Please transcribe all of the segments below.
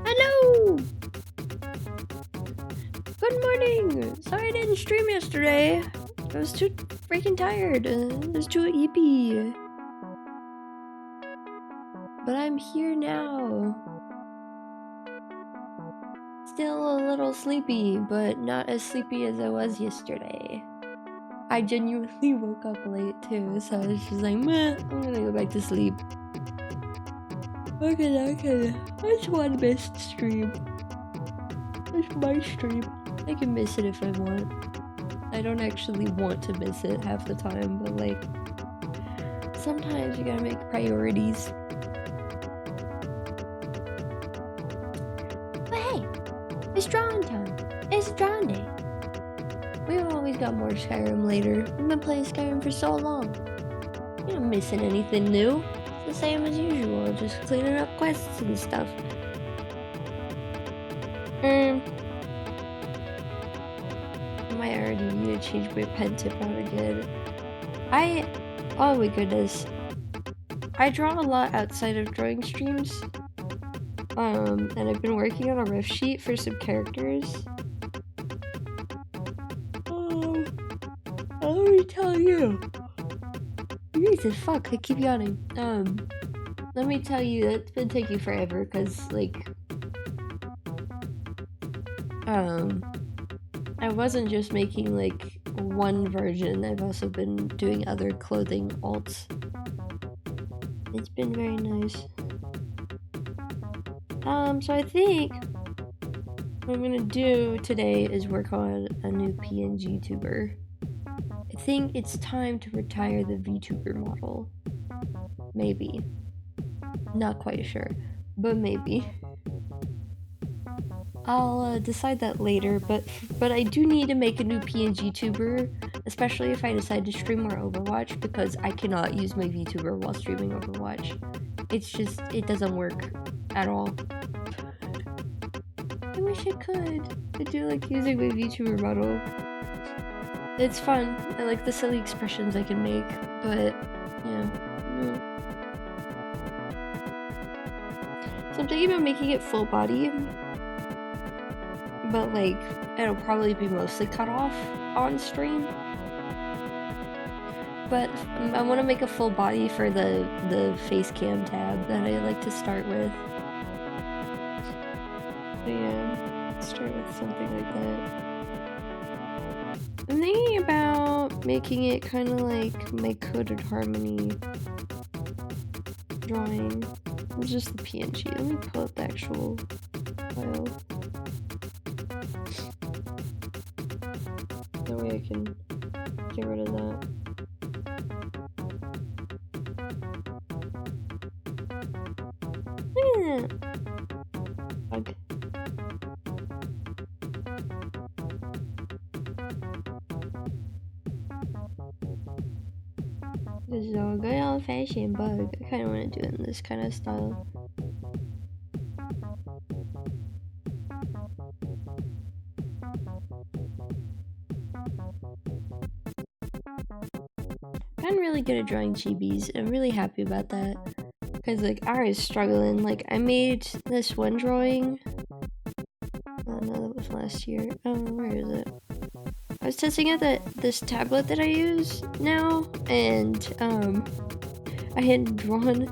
Hello! Good morning! Sorry I didn't stream yesterday. I was too freaking tired. It was too eepy. But I'm here now. Still a little sleepy, but not as sleepy as I was yesterday. I genuinely woke up late too, so I was just like, meh, I'm gonna go back to sleep. Okay. I just want to miss the stream. It's my stream. I can miss it if I want. I don't actually want to miss it half the time, but like, sometimes you gotta make priorities. But hey, it's drawing time. It's drawing day. We've always got more Skyrim later. We've been playing Skyrim for so long. You're not missing anything new. It's the same as usual, just cleaning up quests and stuff. I might already need to change my pen tip out again. Oh my goodness. I draw a lot outside of drawing streams. And I've been working on a riff sheet for some characters. Let me tell you. Jesus fuck, I keep yawning. Let me tell you, that's been taking forever, cause like, I wasn't just making like one version, I've also been doing other clothing alts. It's been very nice. So I think what I'm gonna do today is work on a new Pngtuber. I think it's time to retire the VTuber model. Maybe. Not quite sure, but maybe. I'll decide that later, but I do need to make a new Pngtuber, especially if I decide to stream more Overwatch, because I cannot use my VTuber while streaming Overwatch. It's just, it doesn't work at all. I wish I could. I do like using my VTuber model. It's fun. I like the silly expressions I can make, but yeah. So I'm thinking about making it full body, but like it'll probably be mostly cut off on stream. But I want to make a full body for the face cam tab that I like to start with. So yeah, start with something like that. I'm thinking about making it kind of like my Coded Harmony drawing. It's just the PNG. Let me pull up the actual file. That way I can get rid of that. Yeah. Bug. This is a good old-fashioned bug. I kind of want to do it in this kind of style. I'm really good at drawing chibis. I'm really happy about that. Because, like, I was struggling. Like, I made this one drawing. Oh, no, that was last year. Oh, where is it? I was testing out this tablet that I use now, and I hadn't drawn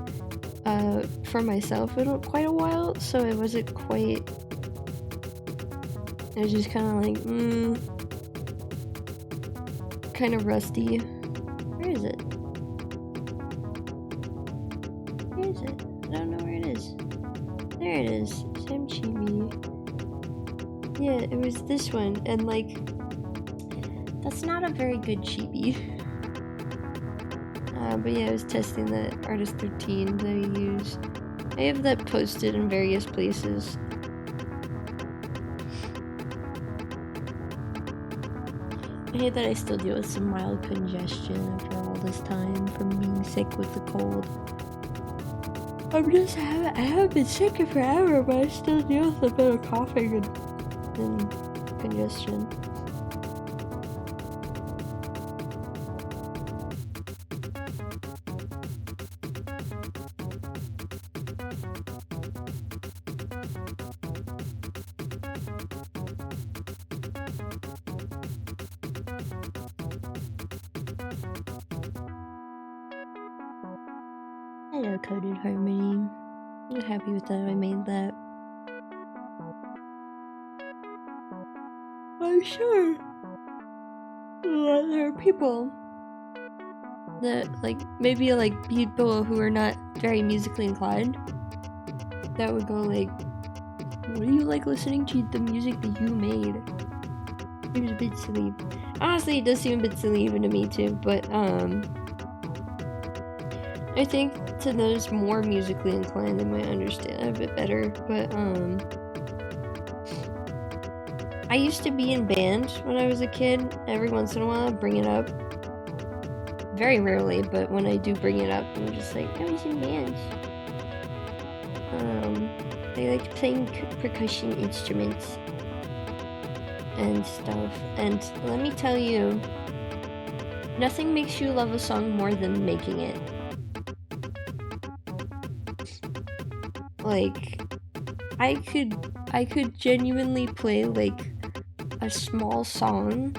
for myself in quite a while, so it wasn't quite. It was just kind of like, kind of rusty. Where is it? Where is it? I don't know where it is. There it is. Sam Chibi. Yeah, it was this one, and like, that's not a very good chibi. But yeah, I was testing the Artist 13 that I use. I have that posted in various places. I hate that I still deal with some mild congestion after all this time from being sick with the cold. I haven't been sick in forever, but I still deal with a bit of coughing and congestion. Hello, Coded Harmony. I'm happy with that I made that. I'm sure there are people that, like, maybe like people who are not very musically inclined that would go like, what do you like listening to the music that you made? It was a bit silly. Honestly, it does seem a bit silly even to me too, but I think to those more musically inclined, they might understand a bit better, but I used to be in band when I was a kid. Every once in a while, I'd bring it up. Very rarely, but when I do bring it up, I'm just like, I was in bands. I liked playing percussion instruments and stuff, and let me tell you, nothing makes you love a song more than making it. Like, I could genuinely play like a small song,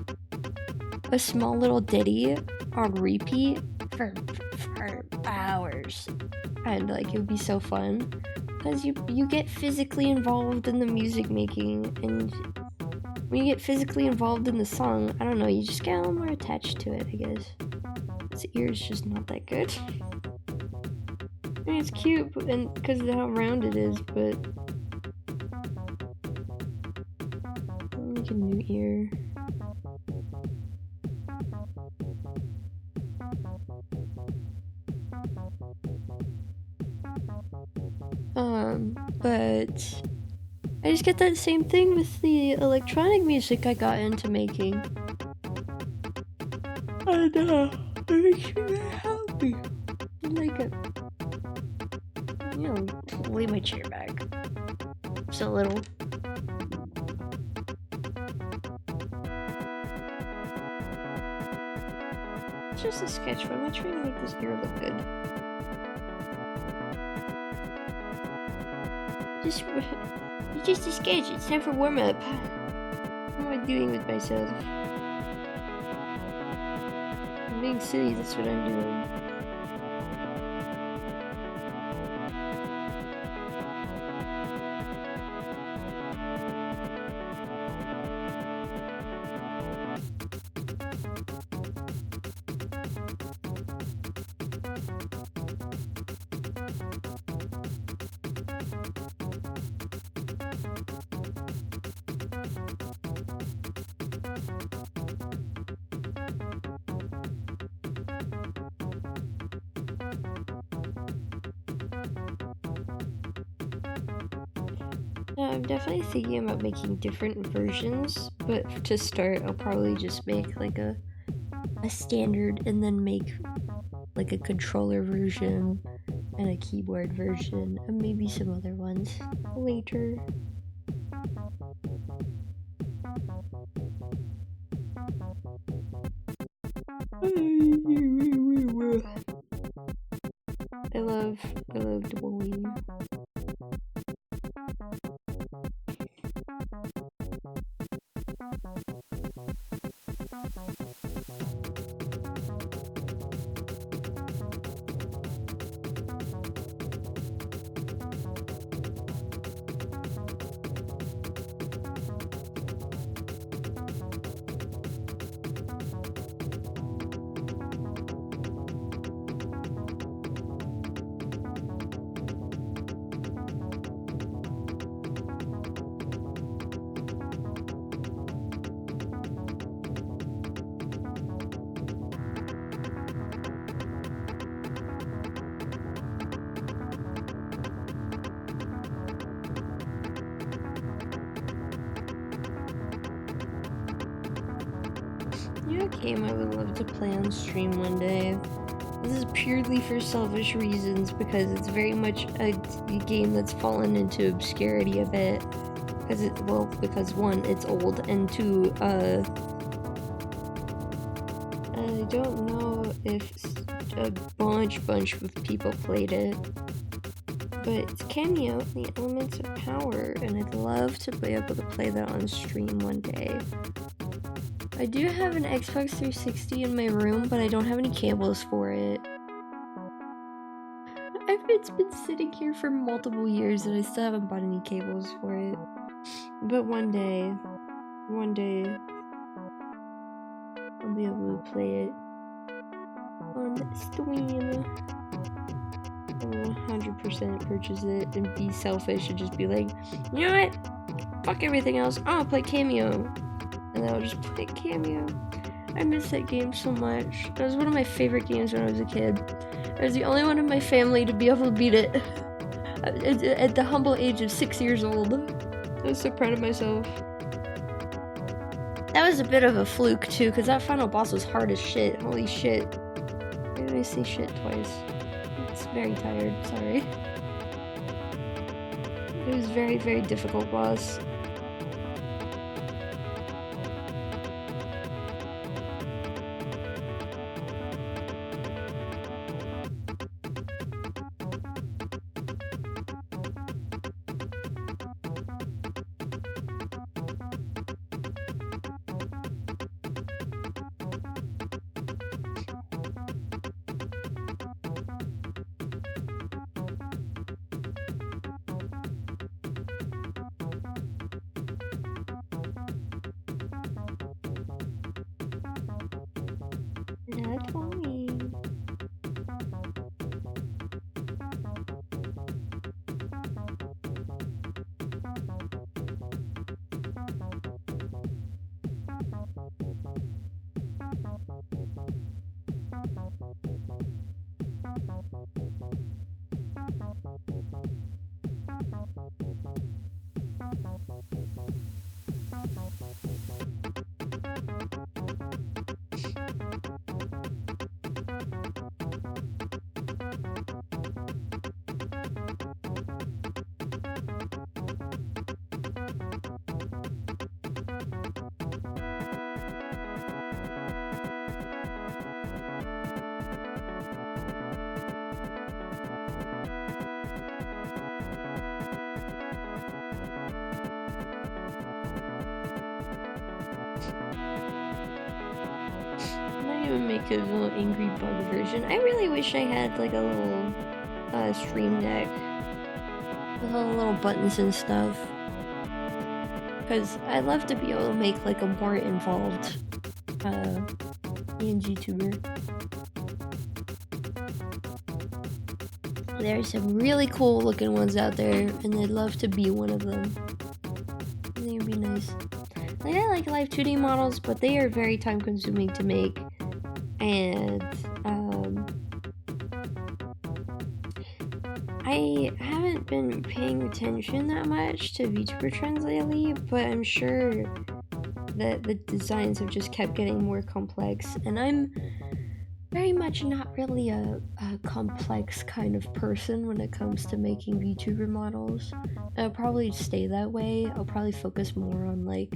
a small little ditty on repeat for hours, and like it would be so fun because you get physically involved in the music making, and when you get physically involved in the song, I don't know, you just get a little more attached to it, I guess. Its ear's just not that good. I mean, it's cute, and because of how round it is, but I'll make a new ear. But I just get that same thing with the electronic music I got into making. And, it makes me very happy. I like it. You know, leave my chair back. Just a little. It's just a sketch, but I'm not trying to make this ear look good. It's just a sketch. It's time for warm up. What am I doing with myself? I'm being silly. That's what I'm doing. I'm definitely thinking about making different versions, but to start, I'll probably just make like a standard and then make like a controller version and a keyboard version and maybe some other ones later. I love Bowie. You know a game I would love to play on stream one day? This is purely for selfish reasons because it's very much a game that's fallen into obscurity a bit. Because one, it's old, and two, I don't know if a bunch of people played it. But it's Cameo, the Elements of Power, and I'd love to be able to play that on stream one day. I do have an Xbox 360 in my room, but I don't have any cables for it. It's been sitting here for multiple years and I still haven't bought any cables for it. But one day, I'll be able to play it on stream. I'll 100% purchase it and be selfish and just be like, you know what? Fuck everything else. I'll play Cameo. And then I'll just play Cameo. I miss that game so much. It was one of my favorite games when I was a kid. I was the only one in my family to be able to beat it at the humble age of 6 years old. I was so proud of myself. That was a bit of a fluke too, because that final boss was hard as shit. Holy shit. Why did I say shit twice? It's very tired, sorry. It was very, very difficult boss. Not falling. Make a little angry bug version. I really wish I had like a little stream deck with all the little buttons and stuff, because I'd love to be able to make like a more involved Pngtuber. There's some really cool looking ones out there, and I'd love to be one of them. I think it'd be nice. Like, I like live 2D models, but they are very time consuming to make. And I haven't been paying attention that much to VTuber trends lately, but I'm sure that the designs have just kept getting more complex, and I'm very much not really a complex kind of person when it comes to making VTuber models. I'll probably stay that way. I'll probably focus more on like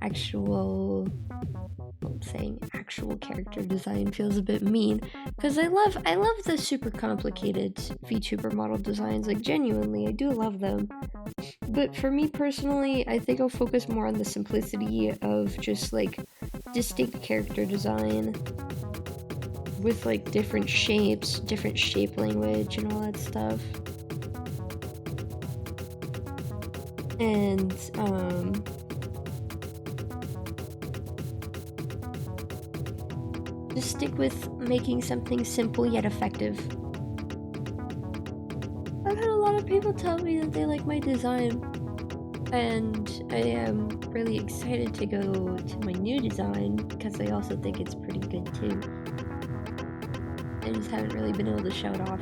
actual character design feels a bit mean, because I love the super complicated VTuber model designs. Like, genuinely, I do love them. But for me personally, I think I'll focus more on the simplicity of just like distinct character design with like different shapes, different shape language, and all that stuff. And just stick with making something simple yet effective. I've had a lot of people tell me that they like my design, and I am really excited to go to my new design because I also think it's pretty good too. I just haven't really been able to show it off.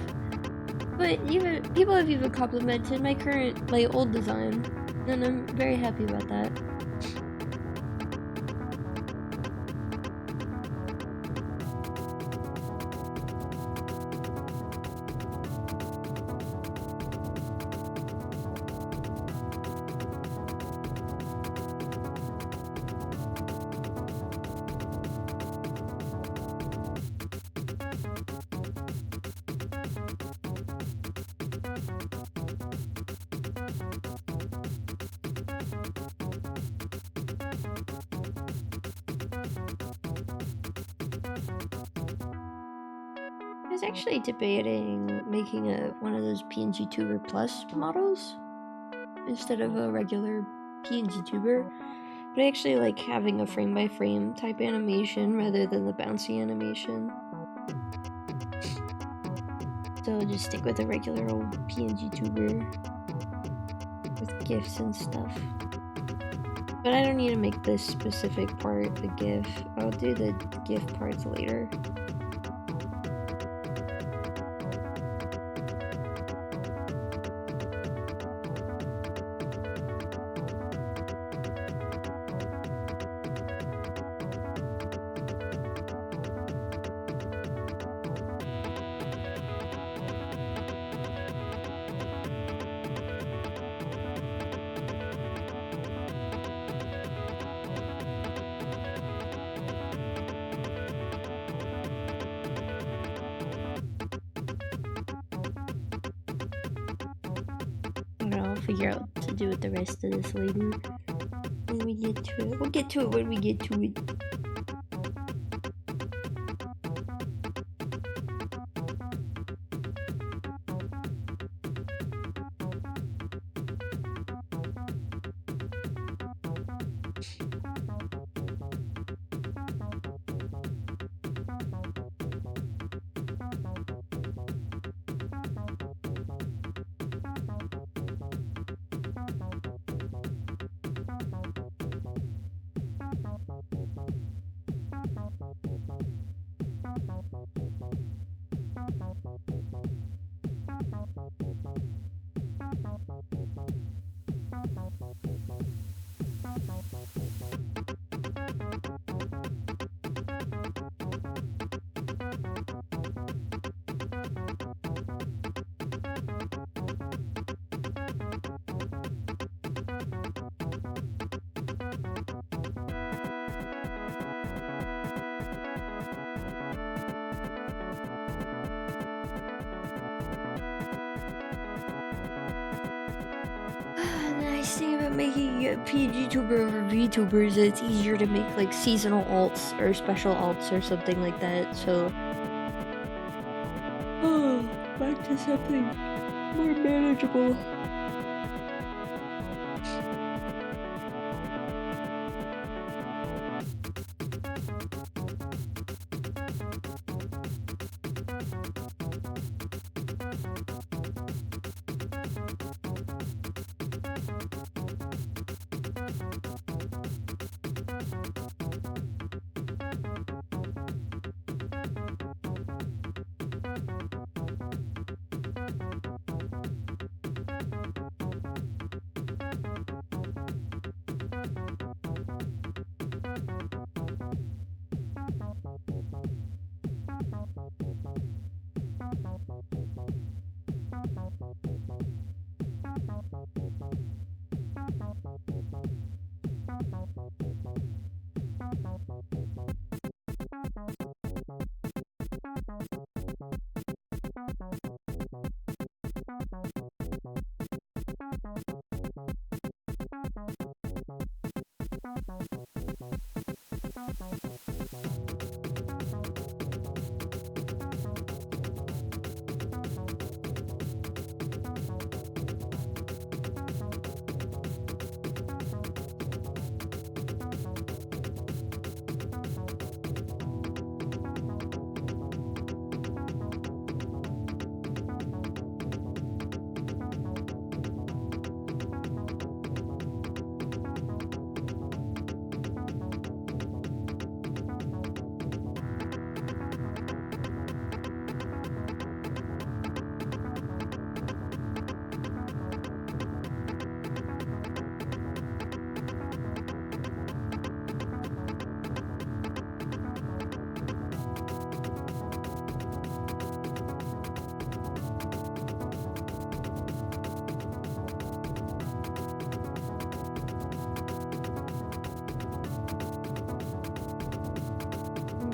But even people have even complimented my old design, and I'm very happy about that. I was actually debating making one of those Pngtuber Plus models instead of a regular Pngtuber, but I actually like having a frame-by-frame type animation rather than the bouncy animation. So I'll just stick with a regular old Pngtuber with GIFs and stuff. But I don't need to make this specific part the GIF. I'll do the GIF parts later. I'll figure out what to do with the rest of this later. When we get to it. We'll get to it when we get to it. Nice thing about making a Pngtuber over VTuber is that it's easier to make like seasonal alts or special alts or something like that, so back to something more manageable.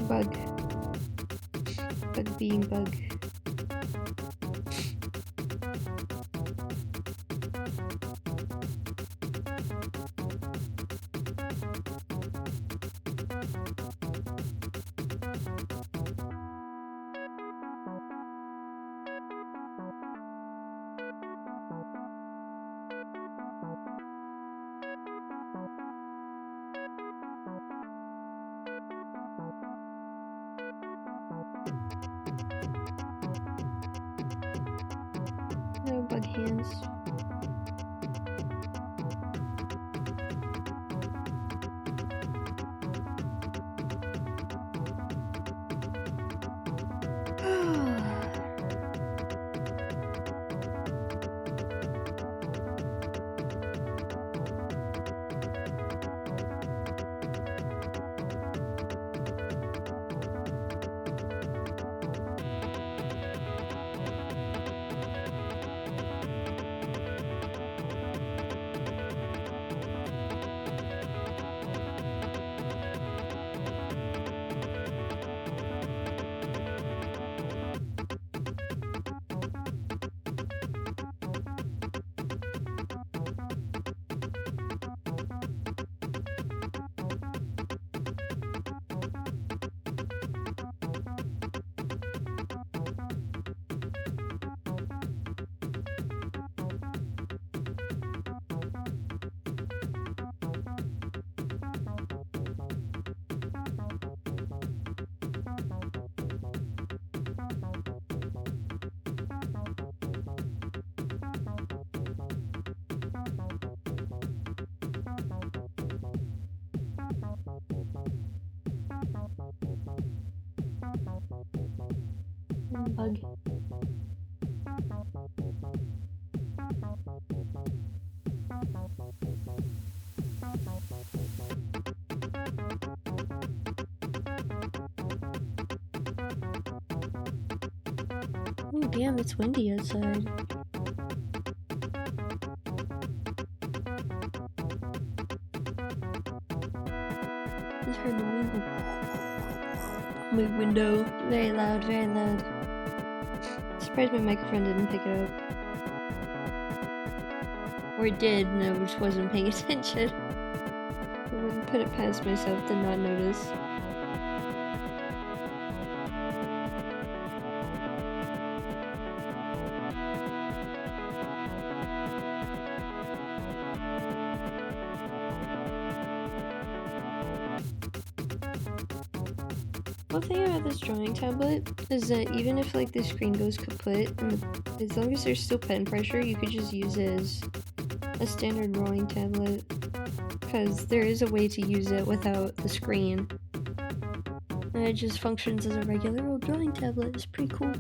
Bug. Bug being bug. No bug hands. Bug. Oh damn, it's windy outside. Just heard the wind. My window. Very loud, very loud. Surprised my microphone didn't pick it up. Or it did, and I just wasn't paying attention. I wouldn't put it past myself to not notice. One thing about this drawing tablet is that even if like the screen goes kaput, as long as there's still pen pressure, you could just use it as a standard drawing tablet, because there is a way to use it without the screen. And it just functions as a regular old drawing tablet. It's pretty cool.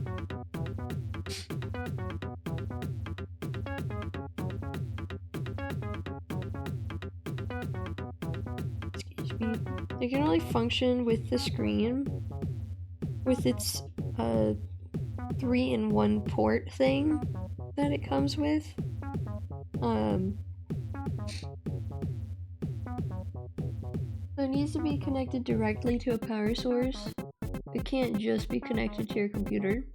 Excuse me. It can only function with the screen with its 3-in-1 port thing that it comes with. It needs to be connected directly to a power source. It can't just be connected to your computer.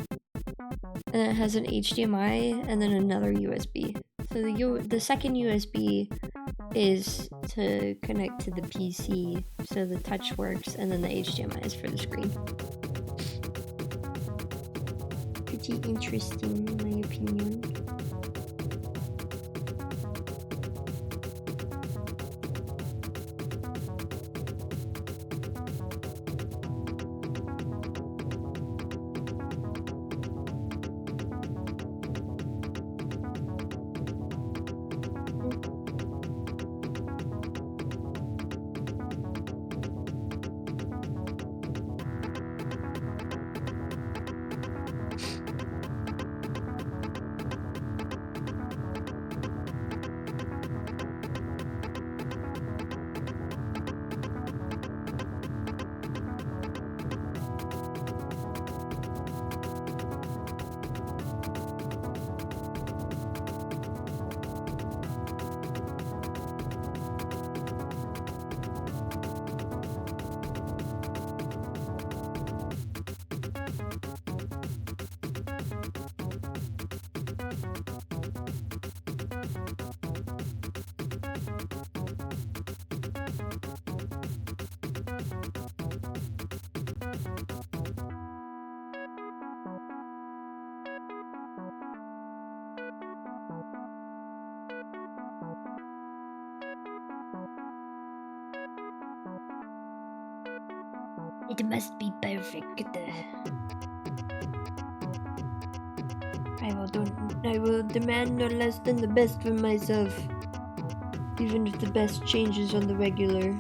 And it has an HDMI and then another USB. So the second USB is to connect to the PC, so the touch works, and then the HDMI is for the screen. Pretty interesting, in my opinion. It must be perfect. I will demand no less than the best for myself, even if the best changes on the regular.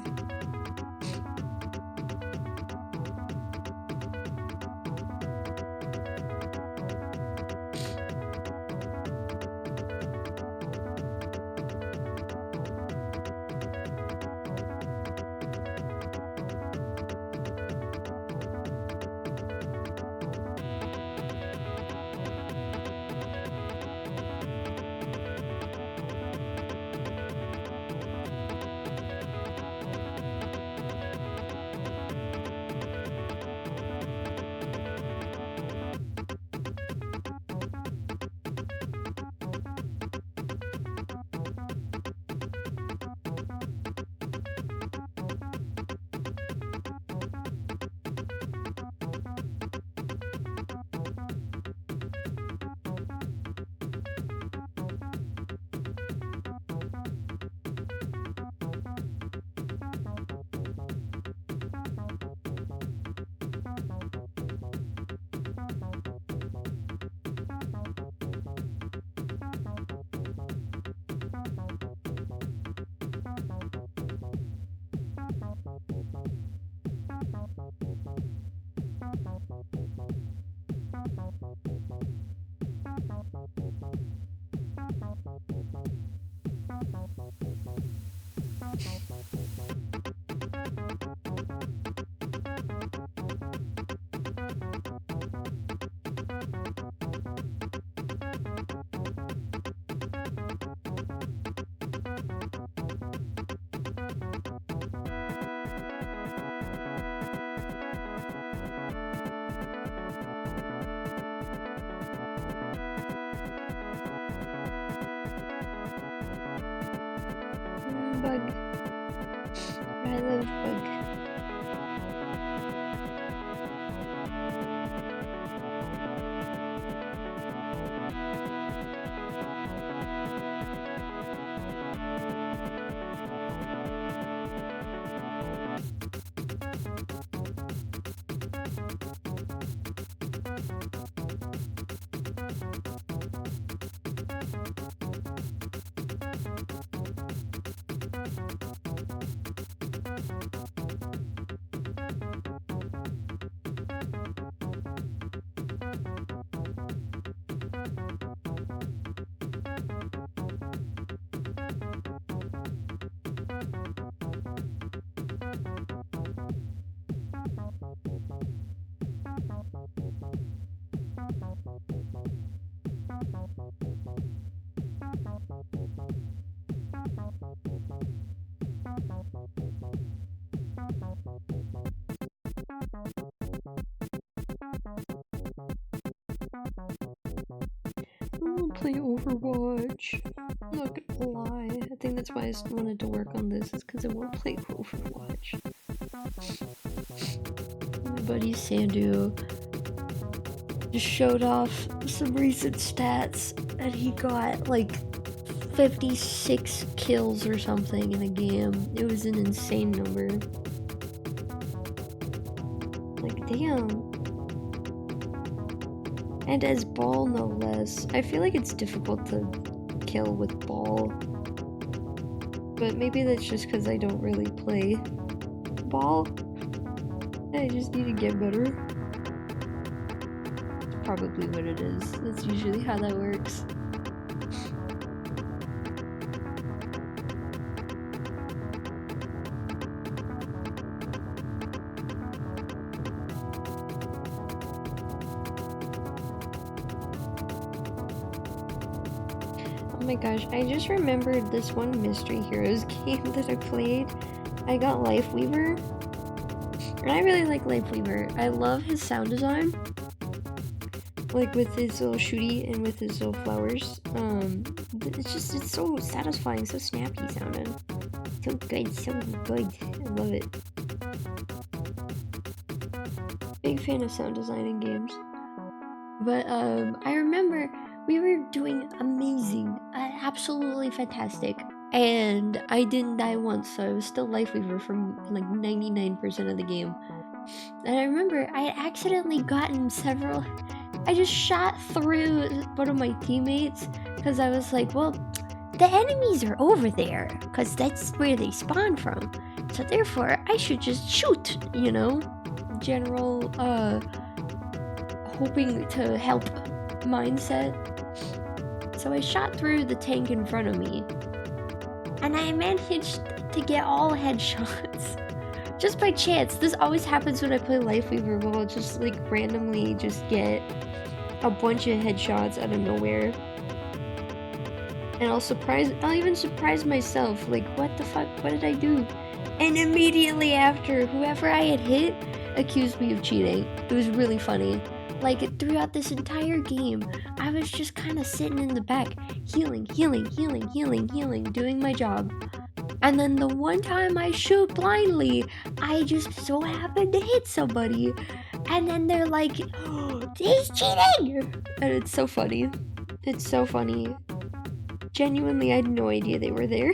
play Overwatch. I'm not gonna lie. I think that's why I wanted to work on this, is because I want to play Overwatch. My buddy Sandu just showed off some recent stats, and he got like 56 kills or something in a game. It was an insane number. Like, damn. And as ball, no less. I feel like it's difficult to kill with ball. But maybe that's just because I don't really play ball. I just need to get better. That's probably what it is. That's usually how that works. Oh my gosh, I just remembered this one Mystery Heroes game that I played. I got Lifeweaver, and I really like Lifeweaver. I love his sound design, like with his little shooty and with his little flowers. It's so satisfying, so snappy sounding. So good, so good. I love it. Big fan of sound design in games. But I remember we were doing amazing, absolutely fantastic, and I didn't die once, so I was still Lifeweaver from like 99% of the game. And I remember I had accidentally gotten several. I just shot through one of my teammates because I was like, well, the enemies are over there because that's where they spawn from, so therefore I should just shoot, you know, general hoping to help mindset. So I shot through the tank in front of me, and I managed to get all headshots. Just by chance. This always happens when I play Lifeweaver, but I'll just like randomly just get a bunch of headshots out of nowhere. And I'll even surprise myself, like, what the fuck, what did I do? And immediately after, whoever I had hit accused me of cheating. It was really funny. Like, throughout this entire game, I was just kind of sitting in the back, healing, doing my job. And then the one time I shoot blindly, I just so happened to hit somebody. And then they're like, oh, he's cheating! And it's so funny. It's so funny. Genuinely, I had no idea they were there.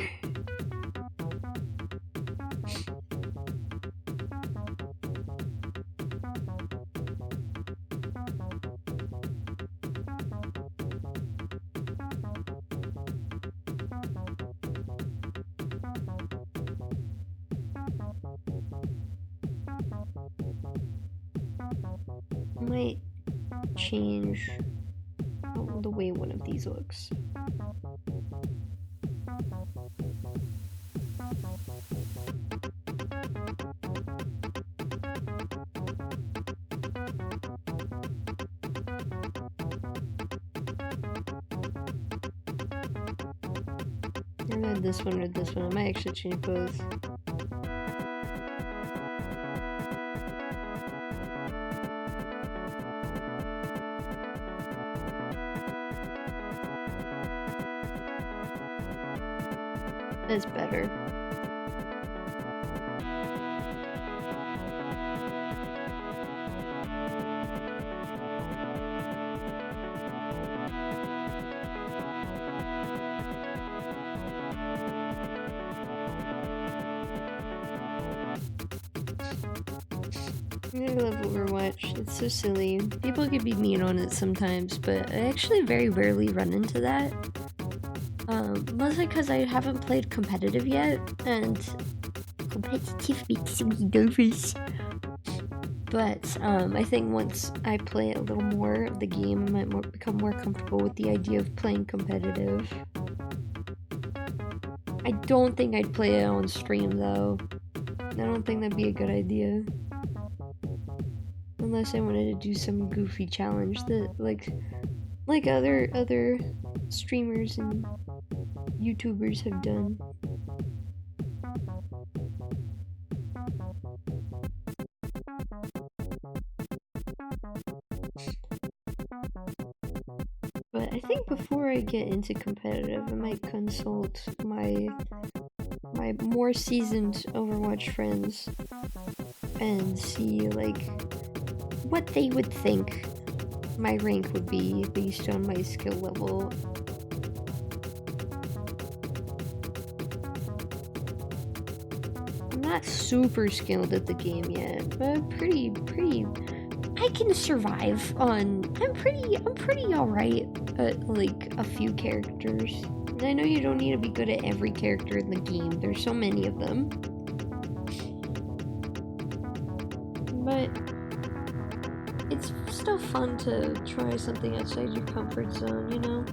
Might change the way one of these looks. Either this one or this one. I might actually change both. That's better. I love Overwatch. It's so silly. People can be mean on it sometimes, but I actually very rarely run into that. Mostly because I haven't played competitive yet, and competitive makes me nervous. But I think once I play a little more of the game, I might become more comfortable with the idea of playing competitive. I don't think I'd play it on stream though. I don't think that'd be a good idea. Unless I wanted to do some goofy challenge that like other streamers and YouTubers have done. But I think before I get into competitive, I might consult my more seasoned Overwatch friends and see like what they would think my rank would be based on my skill level. I'm not super skilled at the game yet, but pretty I can survive on I'm pretty alright at like a few characters. And I know you don't need to be good at every character in the game. There's so many of them. But it's still fun to try something outside your comfort zone, you know?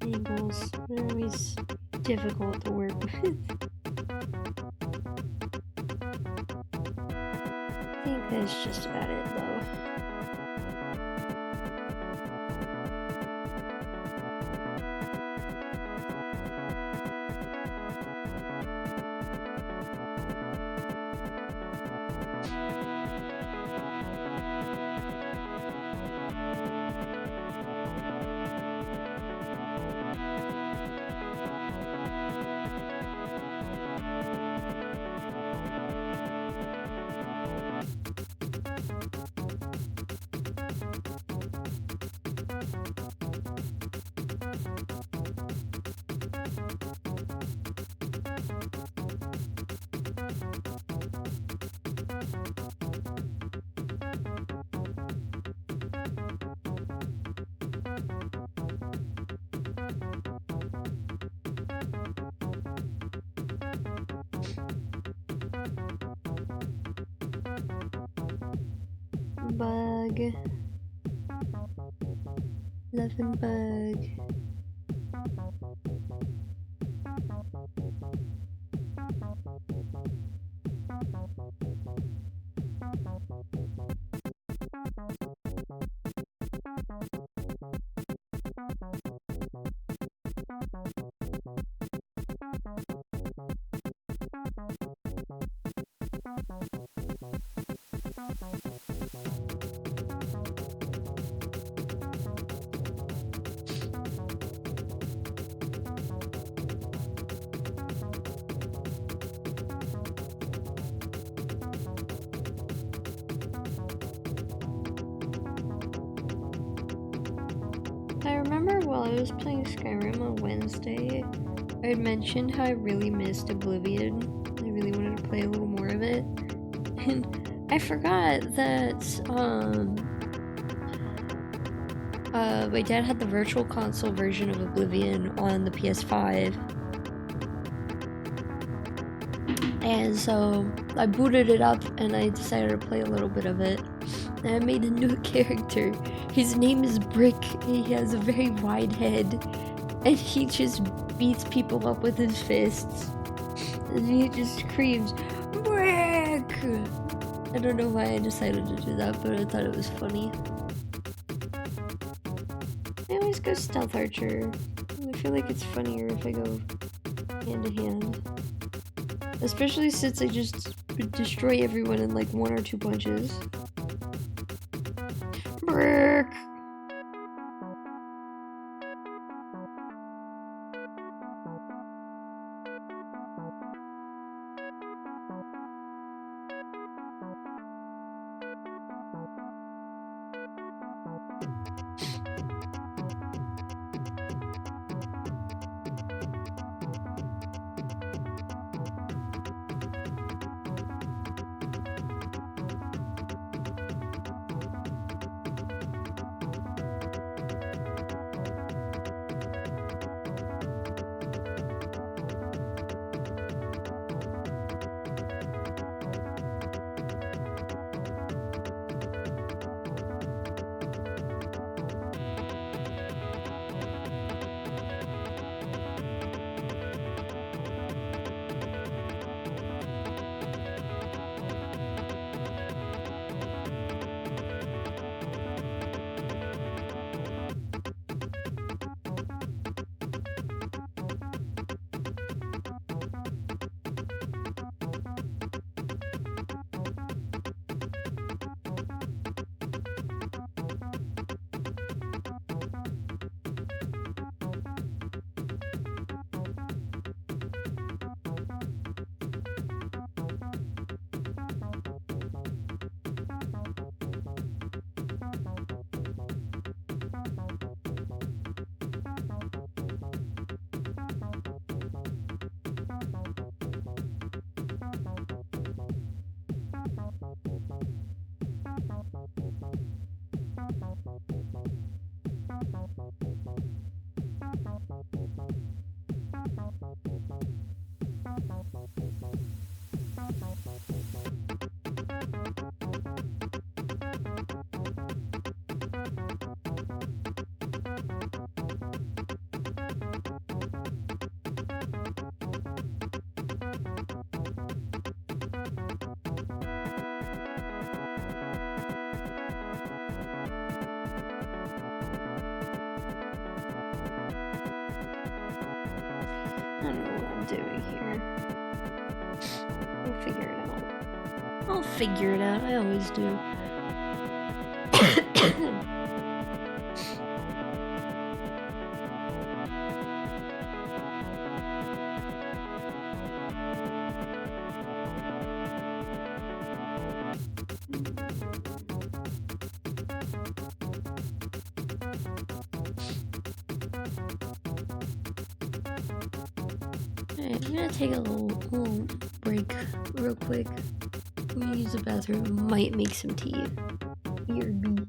Angles. They're always difficult to work with. I think that's just about it though. Bug. Loving bug. while I was playing Skyrim on Wednesday, I had mentioned how I really missed Oblivion. I really wanted to play a little more of it. And I forgot that, my dad had the Virtual Console version of Oblivion on the PS5. And so I booted it up and I decided to play a little bit of it. And I made a new character. His name is Brick. He has a very wide head. And he just beats people up with his fists. And he just screams, Brick! I don't know why I decided to do that, but I thought it was funny. I always go Stealth Archer. I feel like it's funnier if I go hand to hand. Especially since I just destroy everyone in like 1 or 2 punches. Brick! I don't know what I'm doing here. I'll figure it out. I'll figure it out. I always do. Alright, I'm gonna take a little break real quick. I'm gonna use the bathroom. Might make some tea. BRB.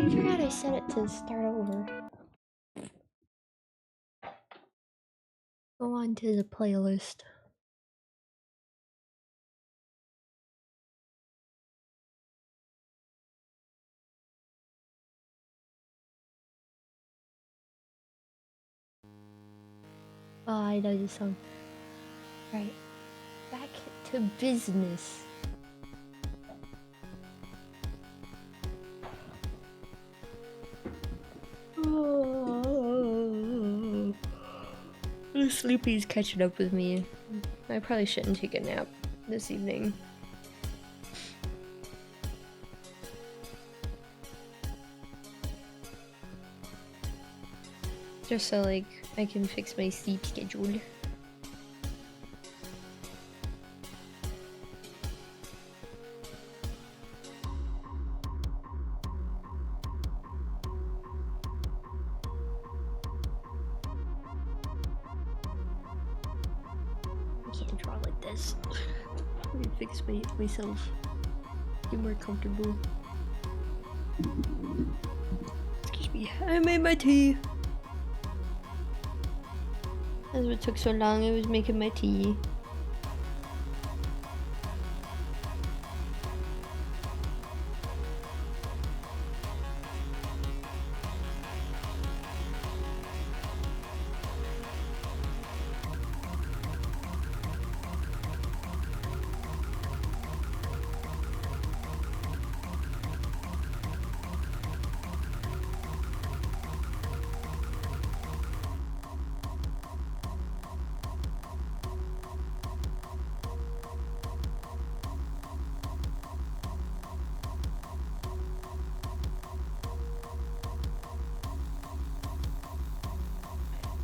I forgot I set it to start over. Go on to the playlist. Oh, I know this song. Right. Back to business. Oh. The sleepy's catching up with me. I probably shouldn't take a nap this evening. Just so like I can fix my sleep schedule. I can't draw like this. Let me fix myself. Get more comfortable. Excuse me. I made my tea. That's what took so long. I was making my tea.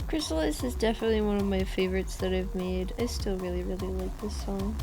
Chrysalis is definitely one of my favorites that I've made. I still really like this song.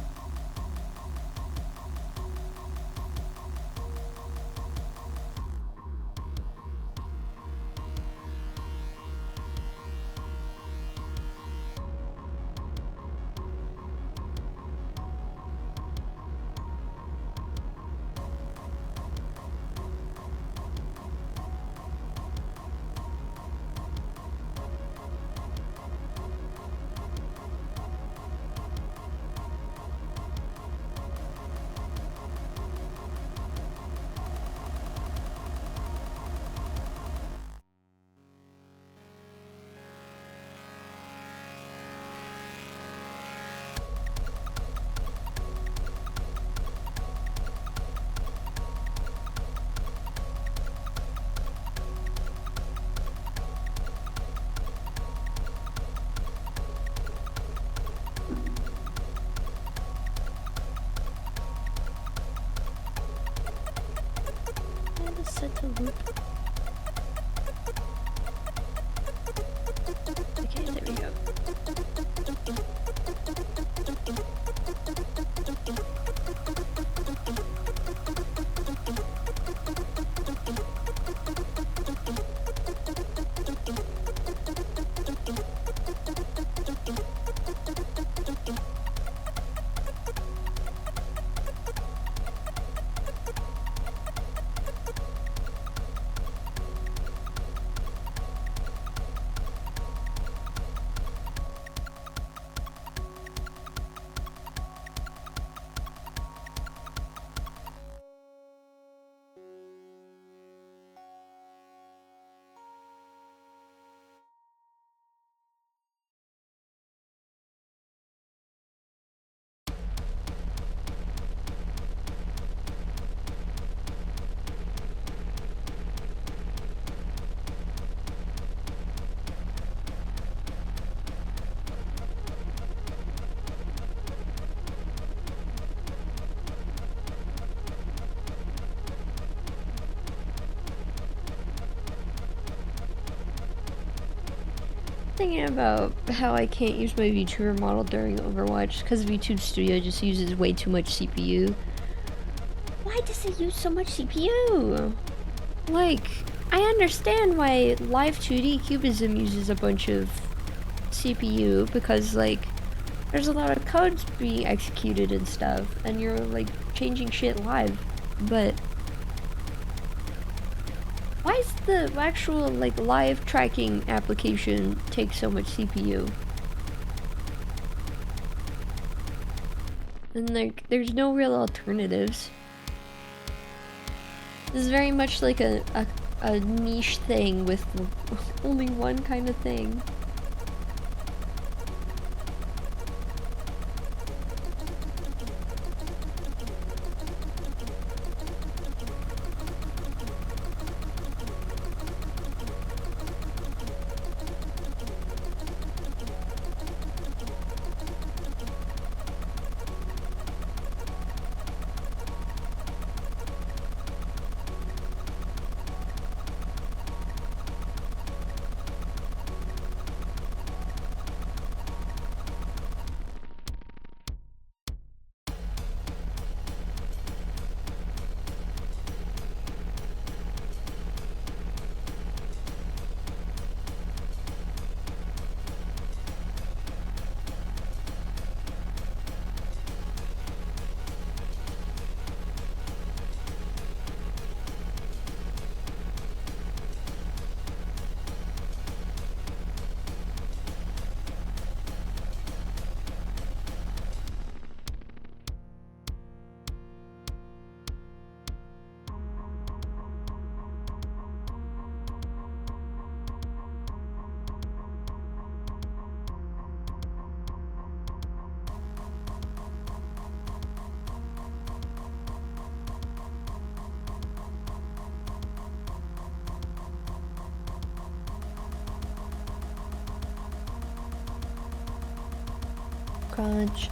Set to loop. Okay, there we go. Thinking about how I can't use my VTuber model during Overwatch because VTube Studio just uses way too much CPU. Why does it use so much CPU? Like, I understand why Live 2D Cubism uses a bunch of CPU because, like, there's a lot of codes being executed and stuff, and you're, like, changing shit live, but Why is the actual, like, live tracking application take so much CPU? And, like, there's no real alternatives. This is very much like a niche thing with only one kind of thing. Crunch.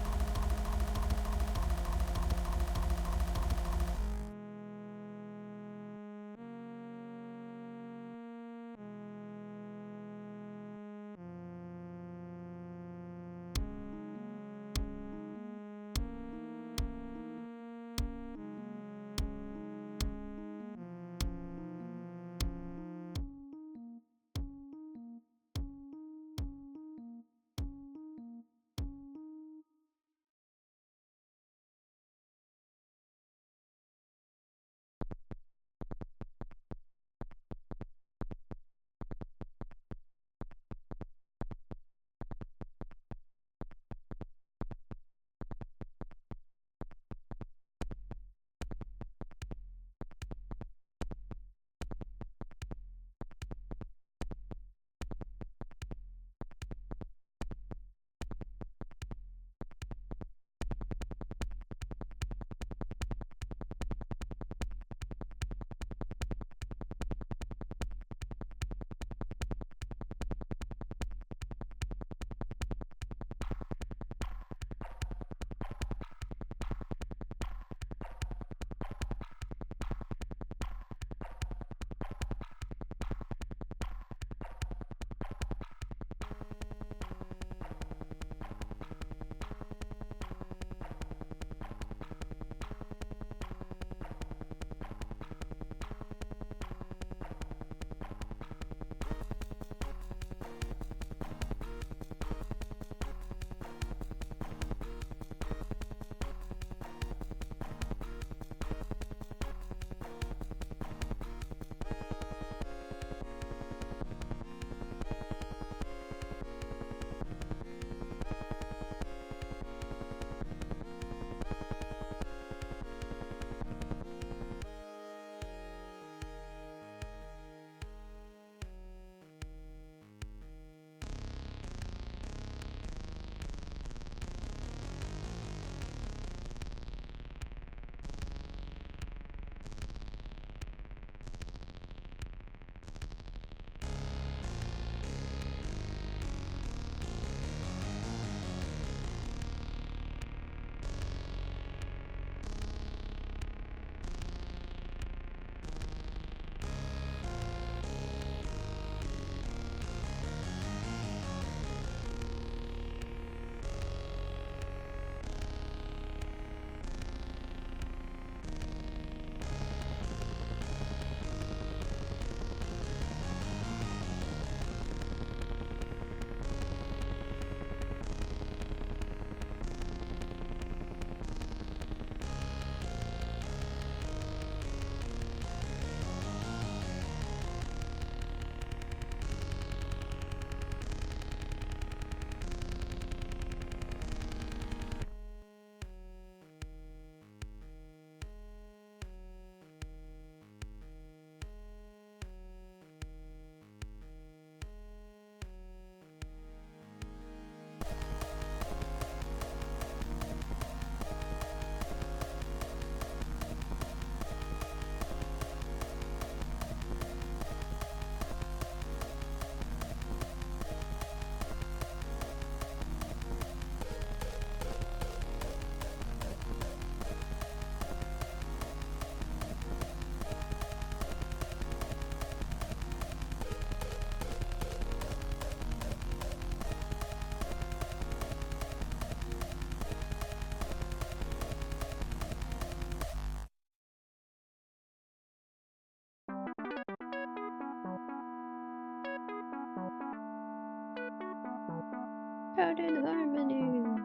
Out in harmony.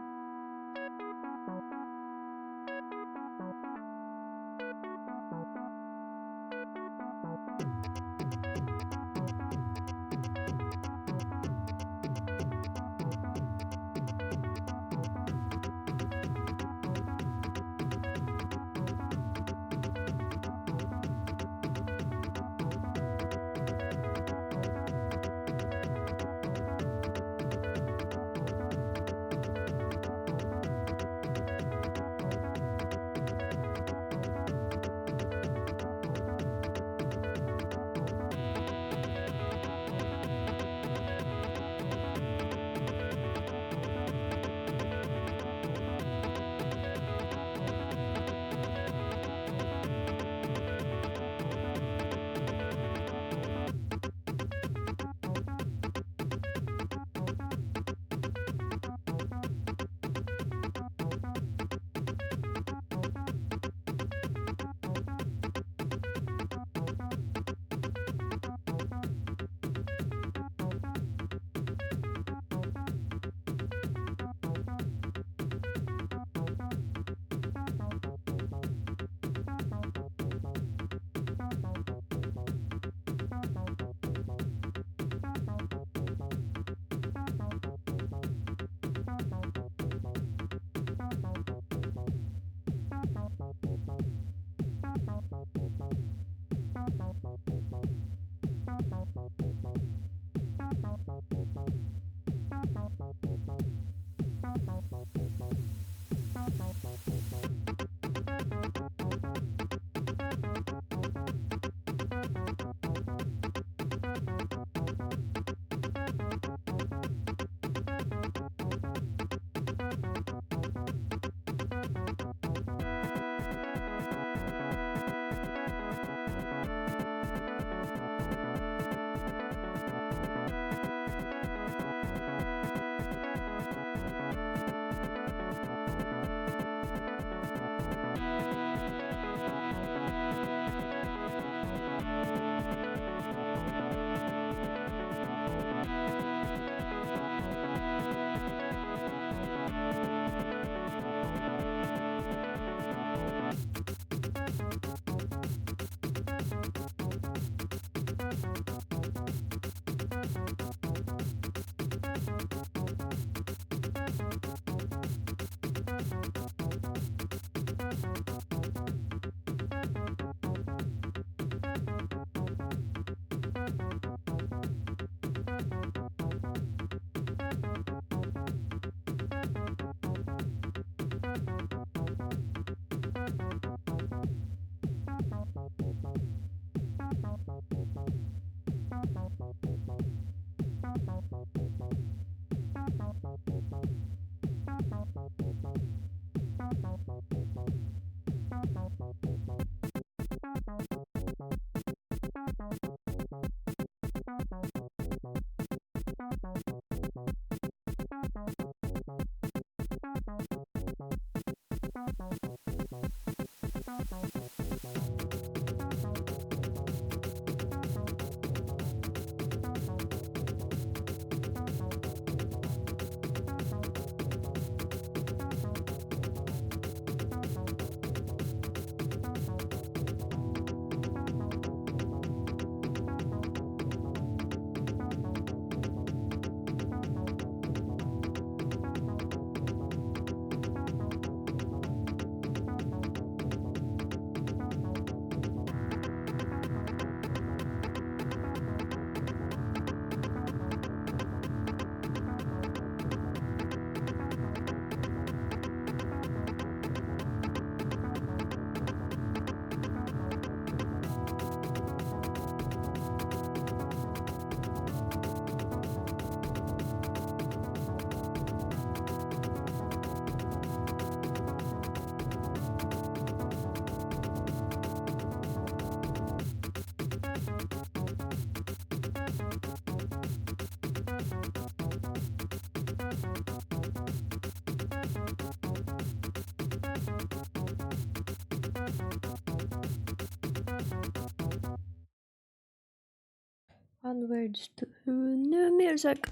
Onwards to new music.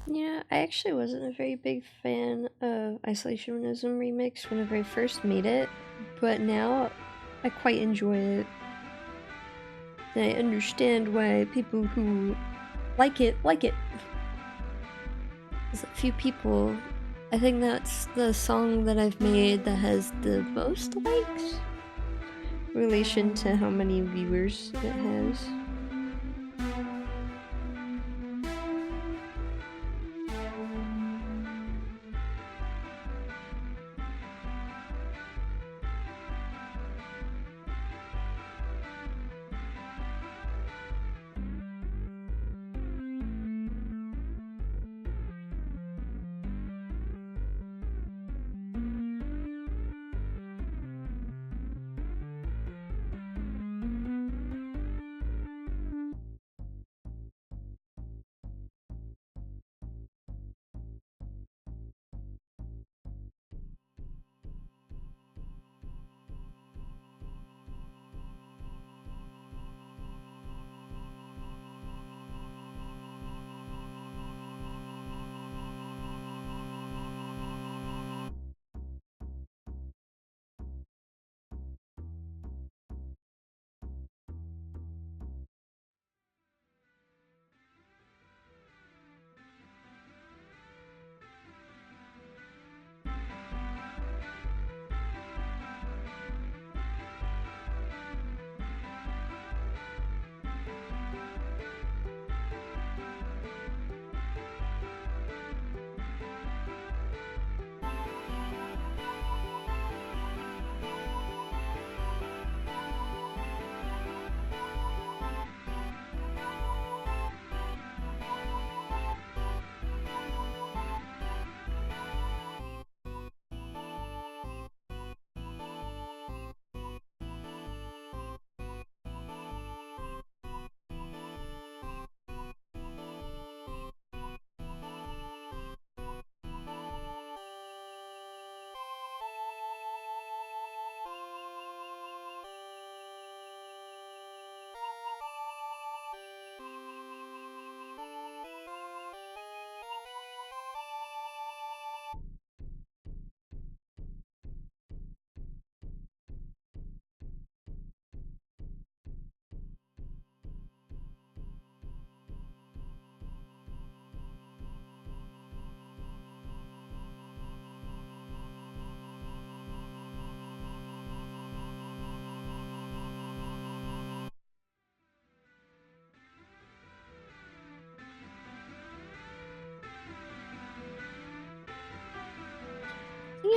Yeah, I actually wasn't a very big fan of Isolationism Remix whenever I first made it, but now I quite enjoy it. And I understand why people who like it like it. There's a few people. I think that's the song that I've made that has the most likes in relation to how many viewers it has.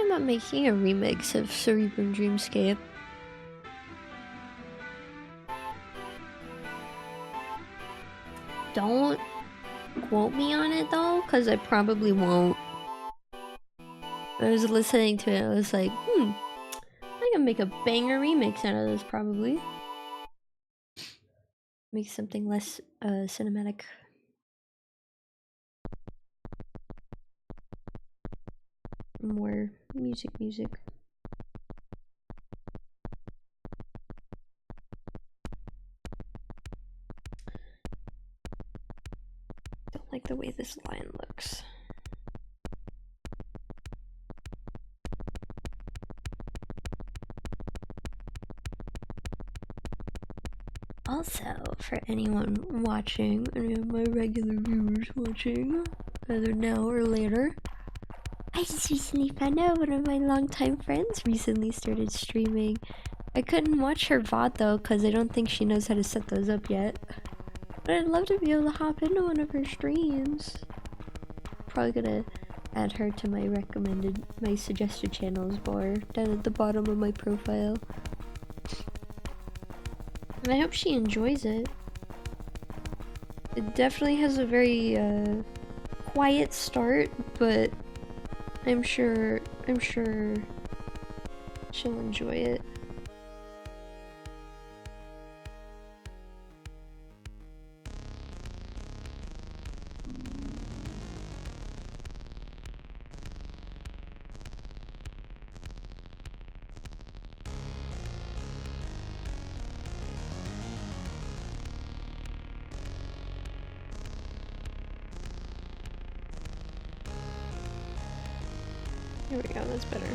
about making a remix of Cerebrum Dreamscape. Don't quote me on it though, because I probably won't. I was listening to it, I was like, I can make a banger remix out of this probably. Make something less cinematic. More music. Don't like the way this line looks. Also, for anyone watching, any of my regular viewers watching, either now or later, I just recently found out one of my longtime friends recently started streaming. I couldn't watch her VOD though, because I don't think she knows how to set those up yet. But I'd love to be able to hop into one of her streams. Probably gonna add her to my suggested channels bar down at the bottom of my profile. And I hope she enjoys it. It definitely has a very quiet start, but I'm sure she'll enjoy it. Here we go, that's better.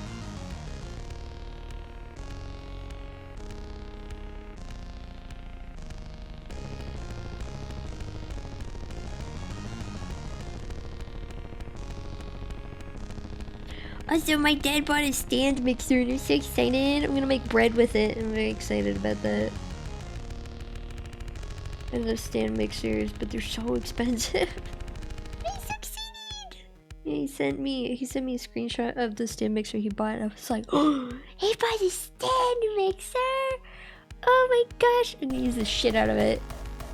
Also, my dad bought a stand mixer and I'm so excited. I'm gonna make bread with it. I'm very excited about that. I love stand mixers, but they're so expensive. I'm so excited! Yeah, he sent me a screenshot of the stand mixer he bought. I was like, oh, he bought a stand mixer! Oh my gosh! I'm gonna use the shit out of it.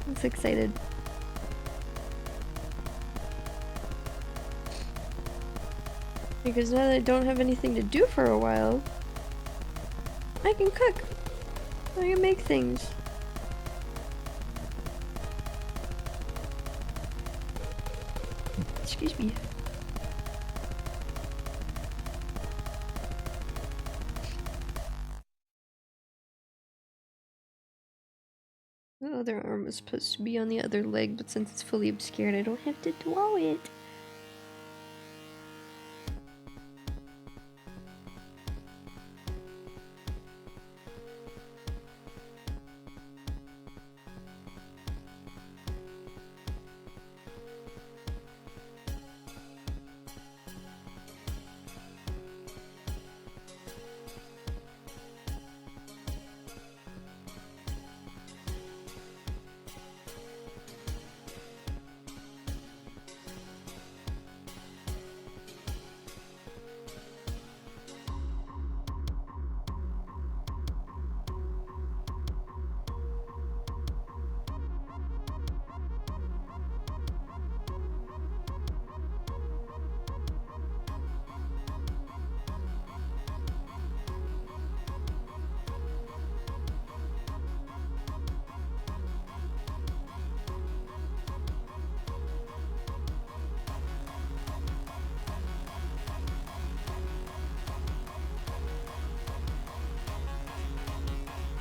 I'm so excited. Because now that I don't have anything to do for a while, I can cook. I can make things. Excuse me. The other arm was supposed to be on the other leg, but since it's fully obscured, I don't have to draw it.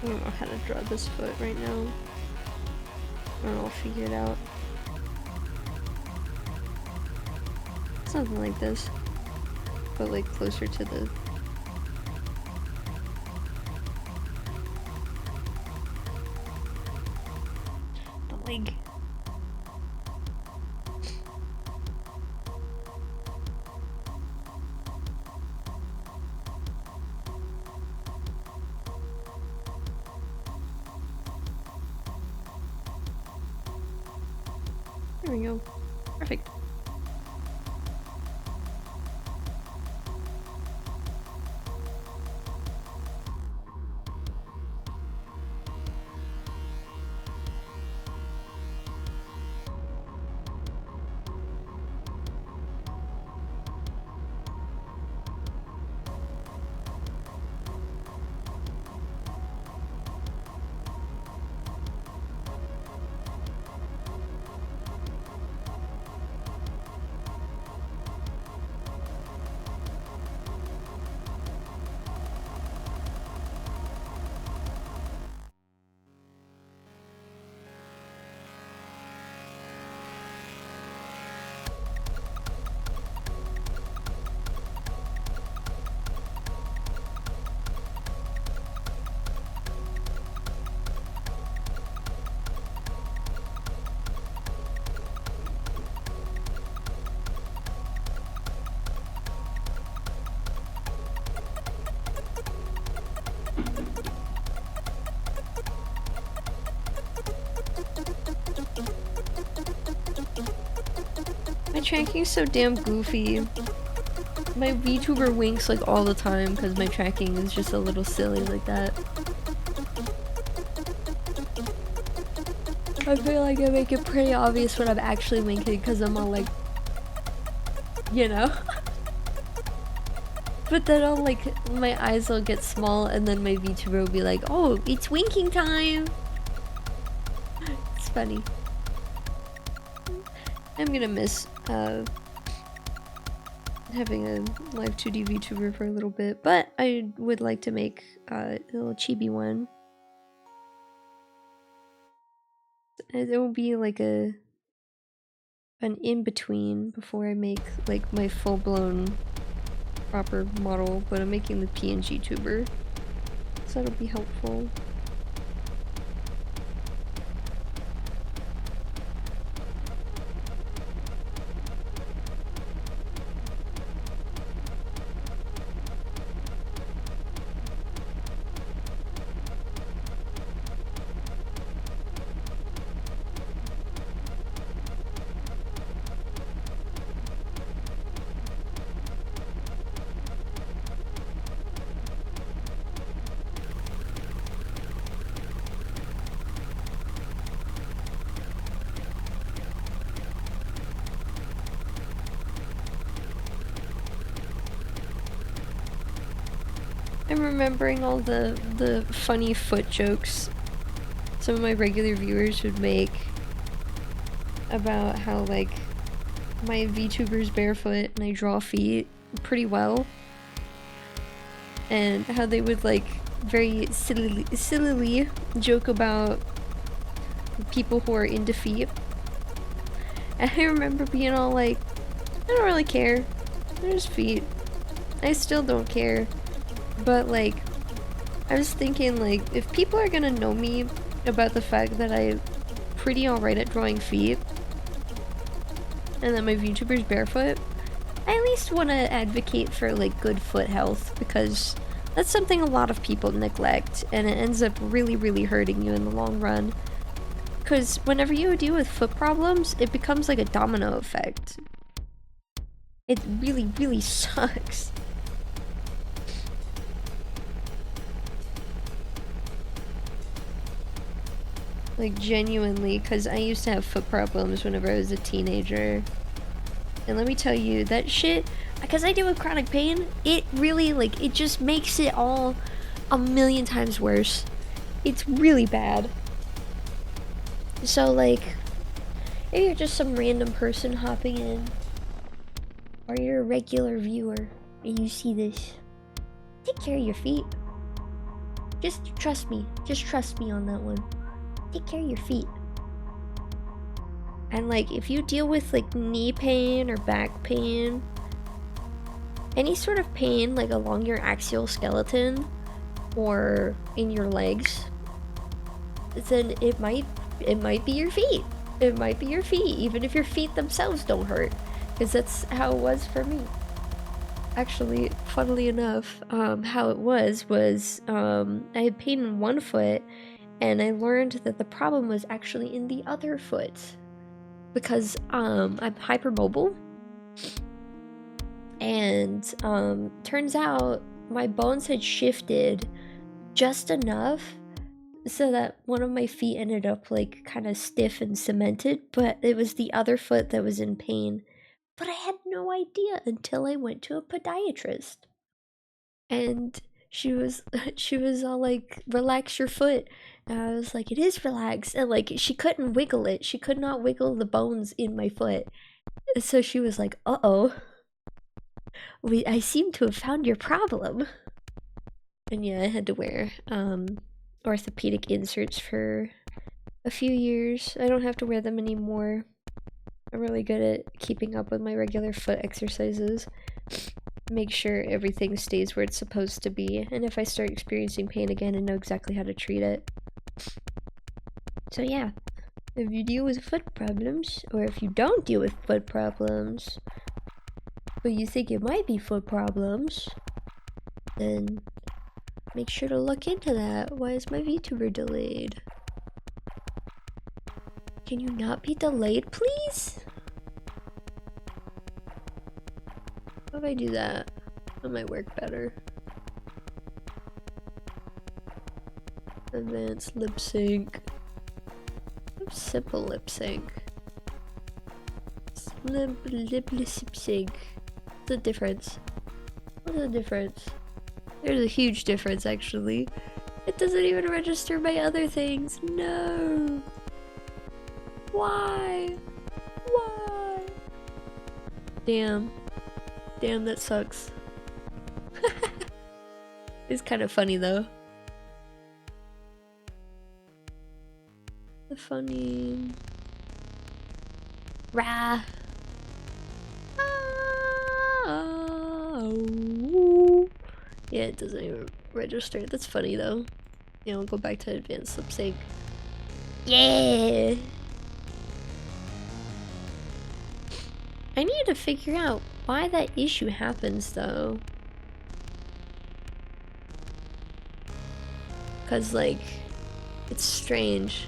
I don't know how to draw this foot right now. I don't know, I'll figure it out. Something like this, but like closer to the leg. There we go. Perfect. tracking's so damn goofy. My VTuber winks like all the time because my tracking is just a little silly like that. I feel like I make it pretty obvious when I'm actually winking because I'm all like, you know? But then I'll like, my eyes will get small and then my VTuber will be like, oh, it's winking time! It's funny. I'm gonna miss having a live 2D VTuber for a little bit, but I would like to make a little chibi one. It will be like an in-between before I make like my full-blown proper model, but I'm making the Pngtuber, so that'll be helpful. I'm remembering all the funny foot jokes some of my regular viewers would make about how like my VTuber's barefoot and I draw feet pretty well, and how they would like very sillily joke about people who are into feet. And I remember being all like, I don't really care, they're just feet. I still don't care. But like, I was thinking like, if people are gonna know me about the fact that I'm pretty alright at drawing feet, and that my VTuber's barefoot, I at least want to advocate for like good foot health, because that's something a lot of people neglect, and it ends up really hurting you in the long run. Because whenever you deal with foot problems, it becomes like a domino effect. It really sucks. Like, genuinely, because I used to have foot problems whenever I was a teenager. And let me tell you, that shit, because I deal with chronic pain, it really, like, it just makes it all a million times worse. It's really bad. So, like, if you're just some random person hopping in, or you're a regular viewer, and you see this, take care of your feet. Just trust me on that one. Take care of your feet. And like, if you deal with like knee pain or back pain, any sort of pain like along your axial skeleton or in your legs, then it might be your feet. It might be your feet, even if your feet themselves don't hurt, because that's how it was for me. Actually, funnily enough, how it was I had pain in one foot, and I learned that the problem was actually in the other foot, because I'm hypermobile, and turns out my bones had shifted just enough so that one of my feet ended up like kind of stiff and cemented, but it was the other foot that was in pain. But I had no idea until I went to a podiatrist, and she was all like, relax your foot. And I was like, it is relaxed. And like, she couldn't wiggle it. She could not wiggle the bones in my foot. So she was like, uh-oh. I seem to have found your problem. And yeah, I had to wear orthopedic inserts for a few years. I don't have to wear them anymore. I'm really good at keeping up with my regular foot exercises. Make sure everything stays where it's supposed to be, and if I start experiencing pain again, I know exactly how to treat it. So yeah, if you deal with foot problems, or if you don't deal with foot problems, but you think it might be foot problems, then make sure to look into that. Why is my VTuber delayed? Can you not be delayed, please? How if I do that? That might work better. Advanced lip sync. Simple lip sync. Lip sync. What's the difference? What's the difference? There's a huge difference actually. It doesn't even register my other things. No. Why? Why? Damn. Damn, that sucks. It's kind of funny though. The funny. Rah. Oh. Yeah, it doesn't even register. That's funny though. Yeah, we'll go back to advanced lip sync. Yeah. I need to figure out why that issue happens though. Cause like, it's strange.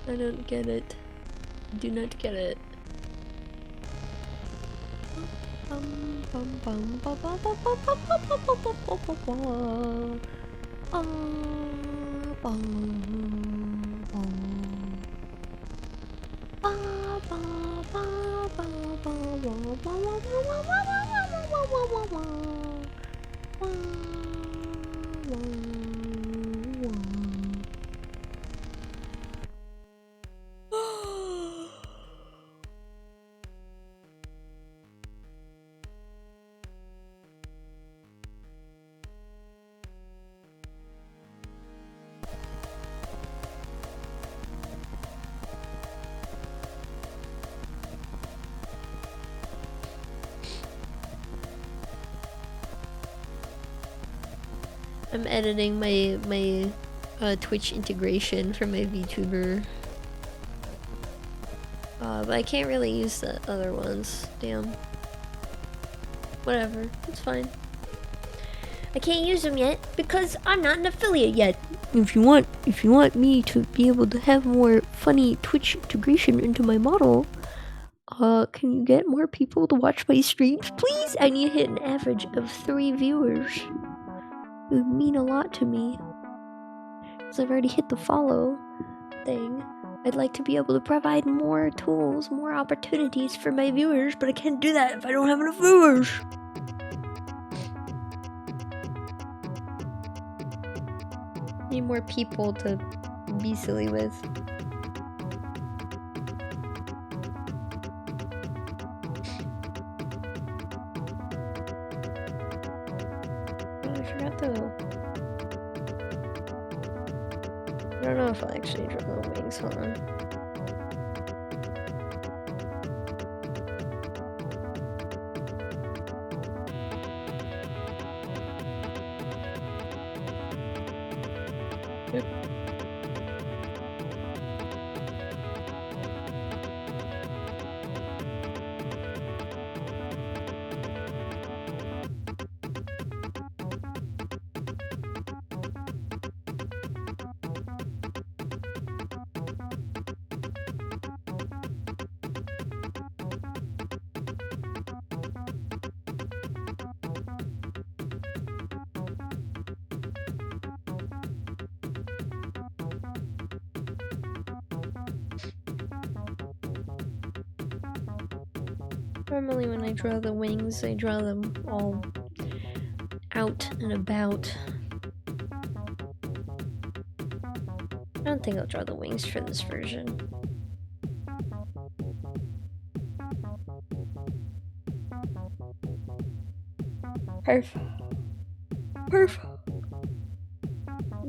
I don't get it. Do not get it. I'm editing my Twitch integration for my VTuber. But I can't really use the other ones. Damn. Whatever, it's fine. I can't use them yet because I'm not an affiliate yet. If you want me to be able to have more funny Twitch integration into my model, can you get more people to watch my streams, please? I need to hit an average of 3 viewers. It would mean a lot to me. Because I've already hit the follow thing. I'd like to be able to provide more tools, more opportunities for my viewers, but I can't do that if I don't have enough viewers. Need more people to be silly with. I don't know if I'll actually draw the wings, hold on. Yep. Normally when I draw the wings, I draw them all out and about. I don't think I'll draw the wings for this version. Perf.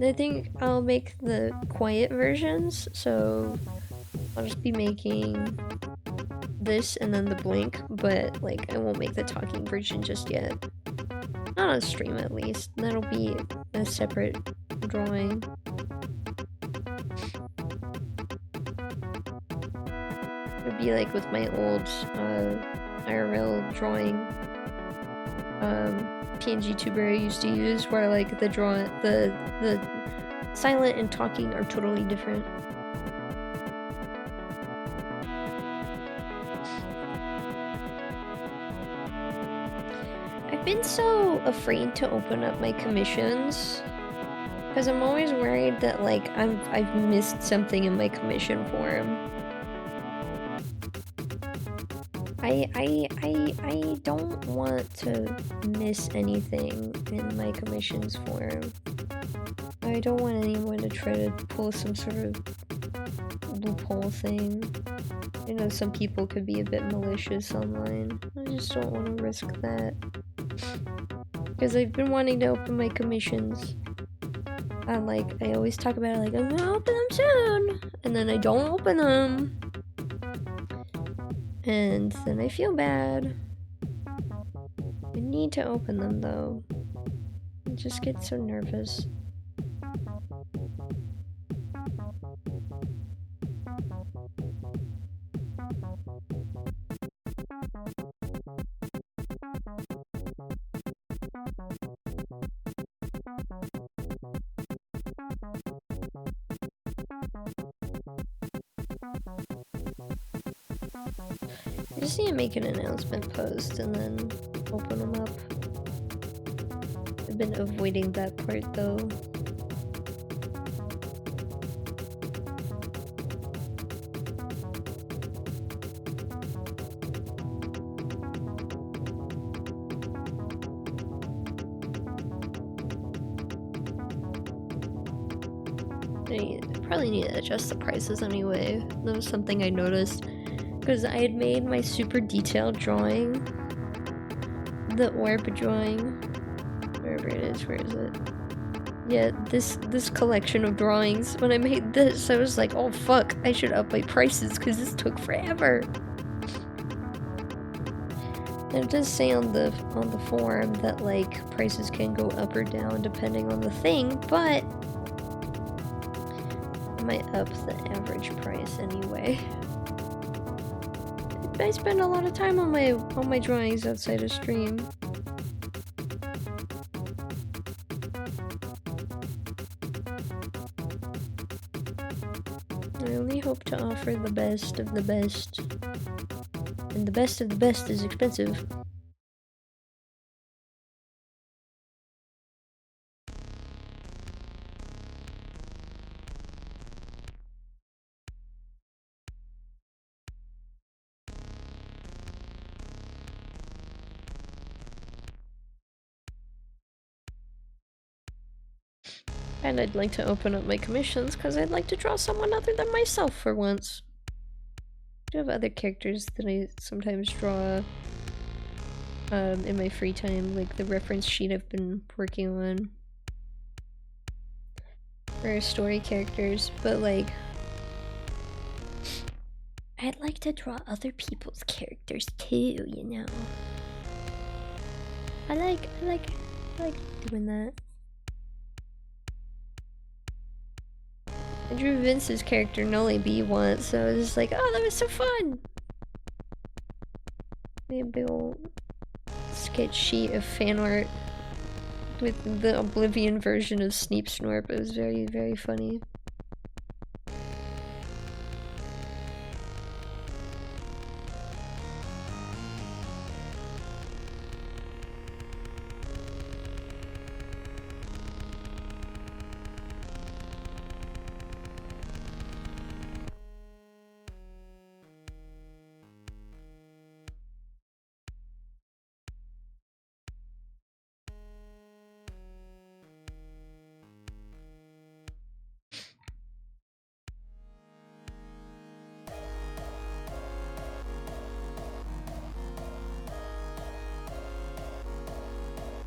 I think I'll make the quiet versions, so I'll just be making this and then the blank, but like I won't make the talking version just yet. Not on stream at least. That'll be a separate drawing. It'd be like with my old IRL drawing Pngtuber I used to use, where like the silent and talking are totally different. been so afraid to open up my commissions because I'm always worried that like I've missed something in my commission form. I don't want to miss anything in my commissions form. I don't want anyone to try to pull some sort of loophole thing. I know some people could be a bit malicious online. I just don't want to risk that. Because I've been wanting to open my commissions. And like, I always talk about it like, I'm gonna open them soon! And then I don't open them. And then I feel bad. I need to open them though. I just get so nervous. I just need to make an announcement post and then open them up. I've been avoiding that part though. I probably need to adjust the prices anyway. That was something I noticed. Because I had made my super detailed drawing. The orb drawing. Wherever it is, where is it? Yeah, this collection of drawings. When I made this, I was like, oh fuck, I should up my prices because this took forever. And it does say on the forum that like prices can go up or down depending on the thing, but I might up the average price anyway. I spend a lot of time on my drawings outside of stream. I only hope to offer the best of the best. And the best of the best is expensive. And I'd like to open up my commissions because I'd like to draw someone other than myself for once. I do have other characters that I sometimes draw in my free time, like the reference sheet I've been working on for story characters, but like I'd like to draw other people's characters too, you know. I like doing that. I drew Vince's character Nolly B once, so I was just like, oh, that was so fun! Made a big old sketch sheet of fan art with the Oblivion version of Sneep Snorp. It was very, very funny.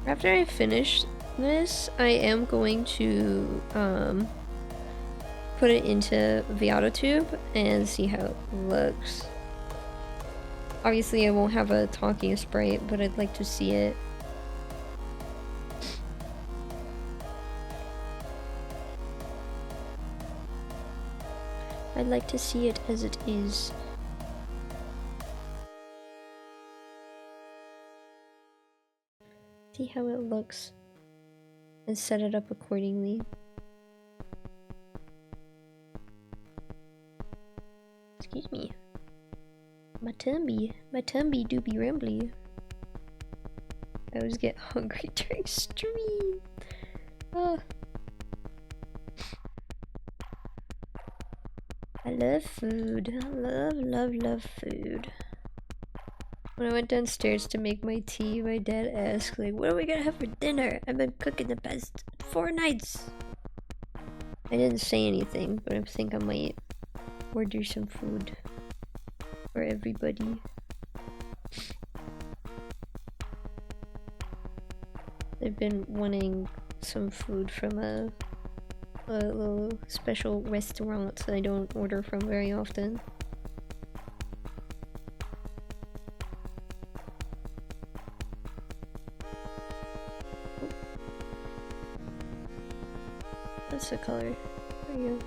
After I finish this, I am going to put it into VTUBER and see how it looks. Obviously I won't have a talking sprite, but I'd like to see it. I'd like to see it as it is. See how it looks and set it up accordingly. Excuse me. My tummy do be rambly. I always get hungry during stream. Oh. I love food. I love food. When I went downstairs to make my tea, my dad asked, like, what are we gonna have for dinner? I've been cooking the past 4 nights. I didn't say anything, but I think I might order some food for everybody. I've been wanting some food from a little special restaurant that I don't order from very often. That's the color. There you go.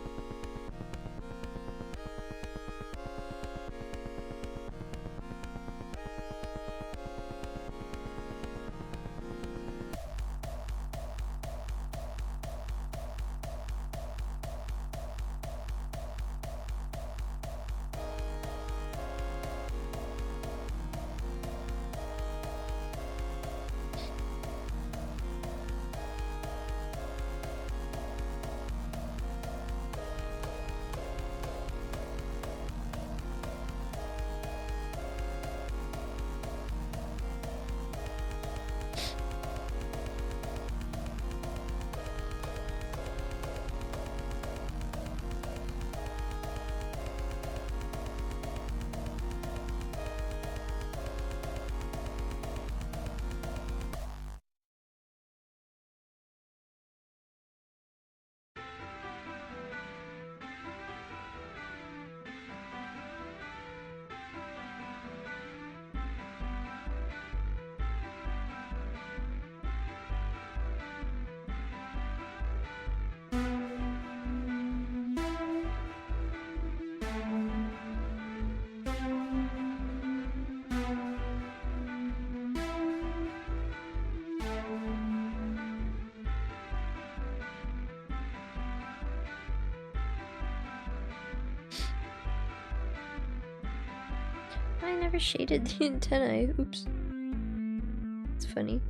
I never shaded the antennae. Oops. It's funny.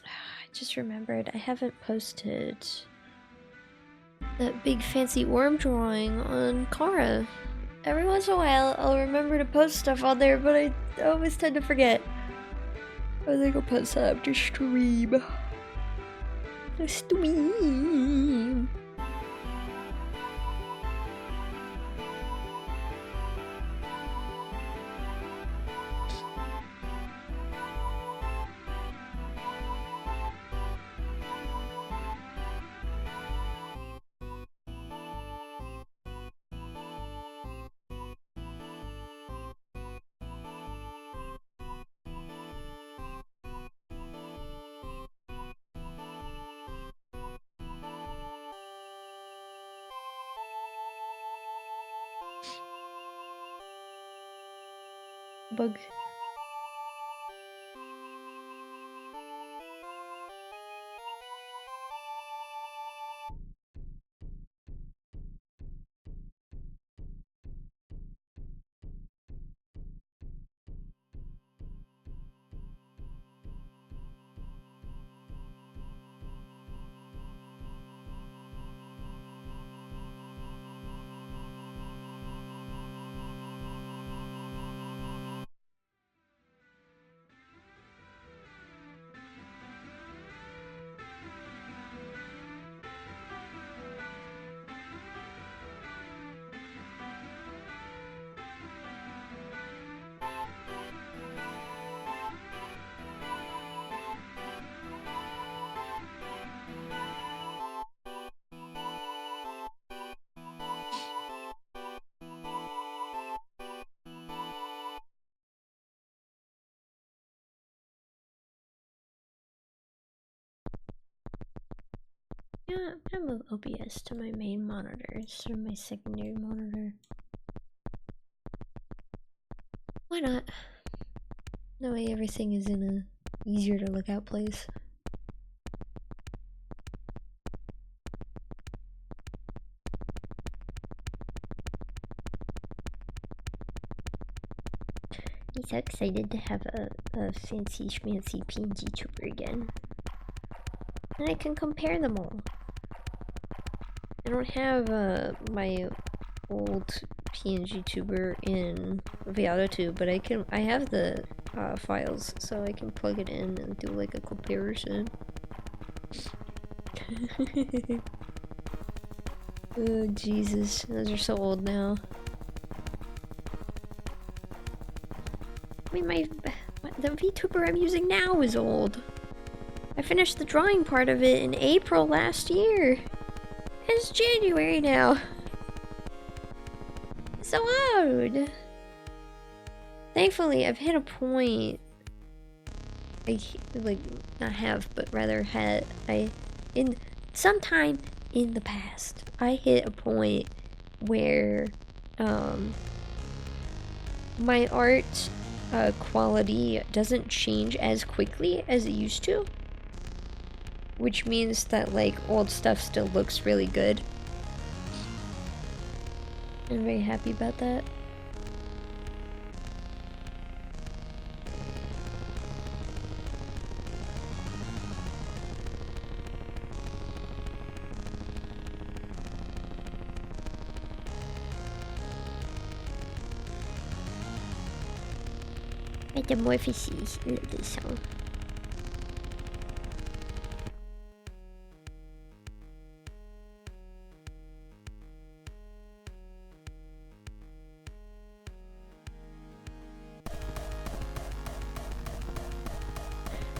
I just remembered I haven't posted that big fancy worm drawing on Kara. Every once in a while I'll remember to post stuff on there, but I always tend to forget. I think I'll post that after stream. The stream. Bug. Yeah, I'm gonna move OBS to my main monitor instead of my secondary monitor. Why not? That way everything is in a easier to look out place. I'm so excited to have a fancy schmancy Pngtuber again. And I can compare them all. I don't have my old Pngtuber in VTUBER, but I have the files, so I can plug it in and do like a comparison. Oh Jesus, those are so old now. I mean, the VTuber I'm using now is old. I finished the drawing part of it in April last year. It's January now. So old. Thankfully, I've hit a point. Not have, but rather had. Sometime in the past, I hit a point where, my art quality doesn't change as quickly as it used to. Which means that, like, old stuff still looks really good. I'm very happy about that. Metamorphosis, I love this song.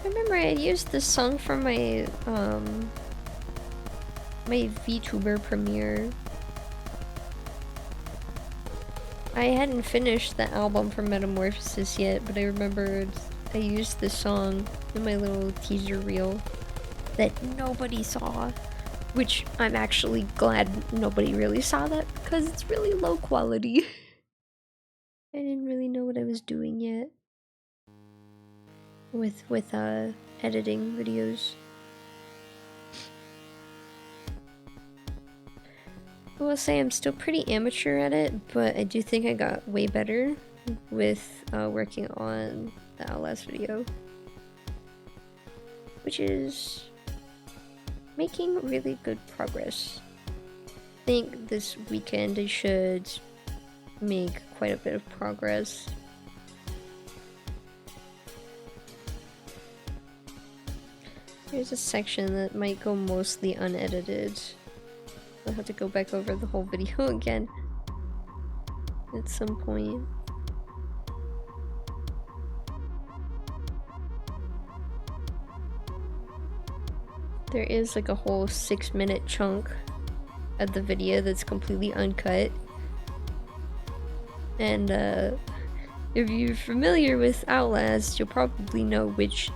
I remember I used this song for my my VTuber premiere. I hadn't finished the album for Metamorphosis yet, but I remembered I used this song in my little teaser reel that nobody saw, which I'm actually glad nobody really saw that because it's really low quality. I didn't really know what I was doing yet with editing videos. I will say I'm still pretty amateur at it, but I do think I got way better with working on the Outlast video, which is making really good progress. I think this weekend I should make quite a bit of progress. There's a section that might go mostly unedited. I'll have to go back over the whole video again at some point. There is like a whole 6-minute chunk of the video that's completely uncut. And if you're familiar with Outlast, you'll probably know which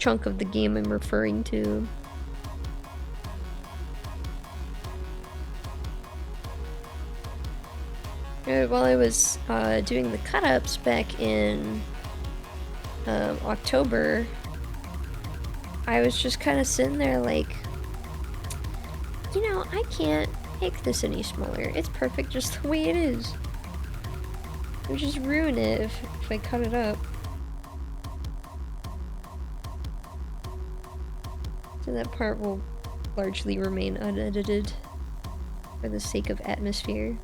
chunk of the game I'm referring to. While I was doing the cut-ups back in October, I was just kind of sitting there like, you know, I can't make this any smaller. It's perfect just the way it is. It would just ruin it if I cut it up. So that part will largely remain unedited for the sake of atmosphere.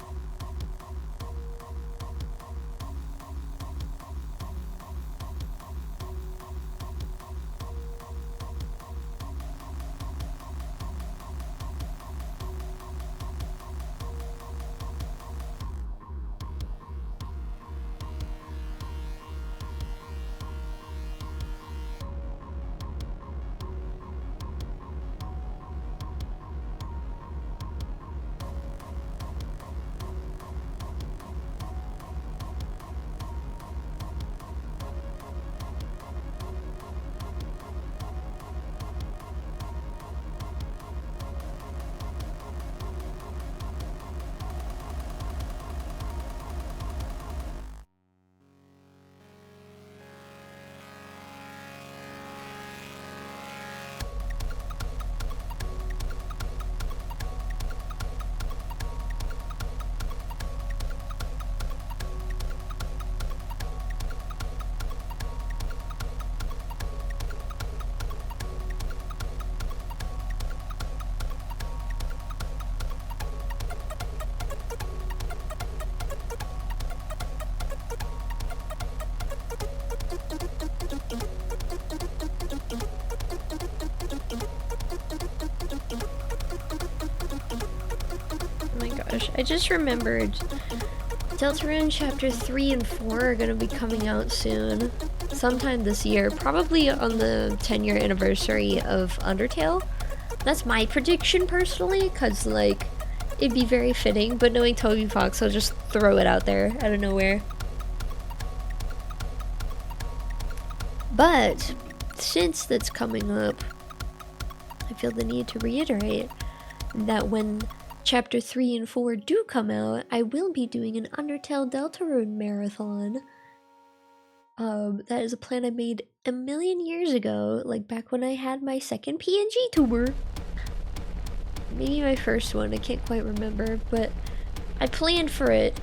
gosh, I just remembered Deltarune Chapter 3 and 4 are gonna be coming out soon. Sometime this year, probably on the 10-year anniversary of Undertale. That's my prediction personally, cause like, it'd be very fitting, but knowing Toby Fox, I'll just throw it out there out of nowhere. But, since that's coming up, I feel the need to reiterate that when Chapter 3 and 4 do come out, I will be doing an Undertale Deltarune marathon. That is a plan I made a million years ago, like back when I had my second Pngtuber. Maybe my first one, I can't quite remember, but I planned for it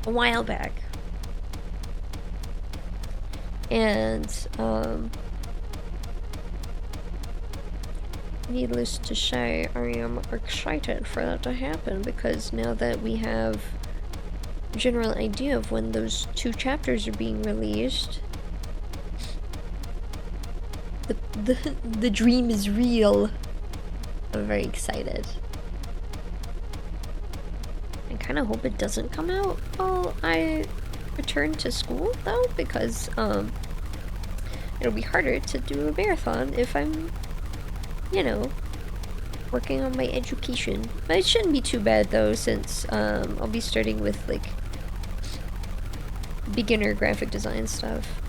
a while back. And, needless to say, I am excited for that to happen, because now that we have a general idea of when those 2 chapters are being released, the dream is real. I'm very excited. I kind of hope it doesn't come out while I return to school, though, because it'll be harder to do a marathon if I'm, you know, working on my education. But it shouldn't be too bad, though, since I'll be starting with like beginner graphic design stuff.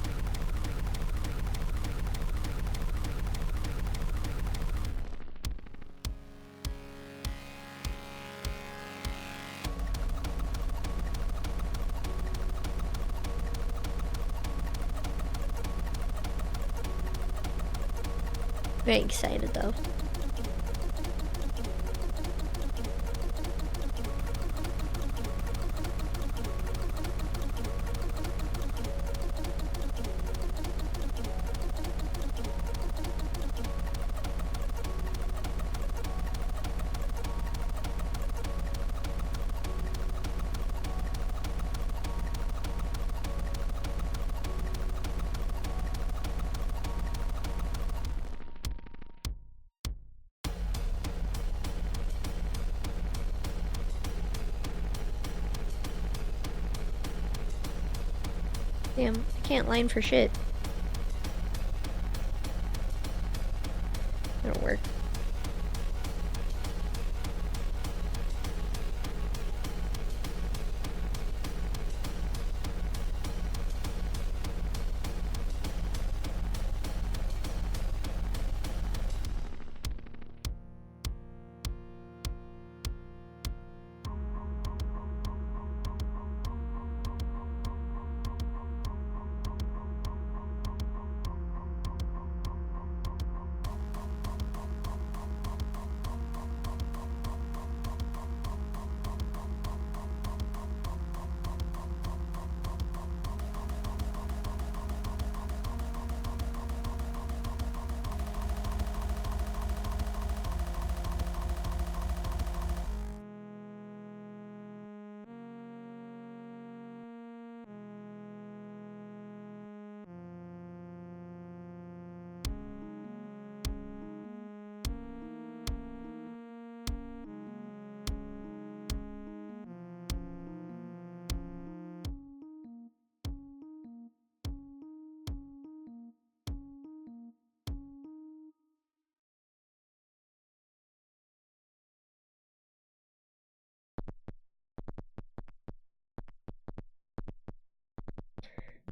Very excited though. Damn, I can't line for shit. That'll work.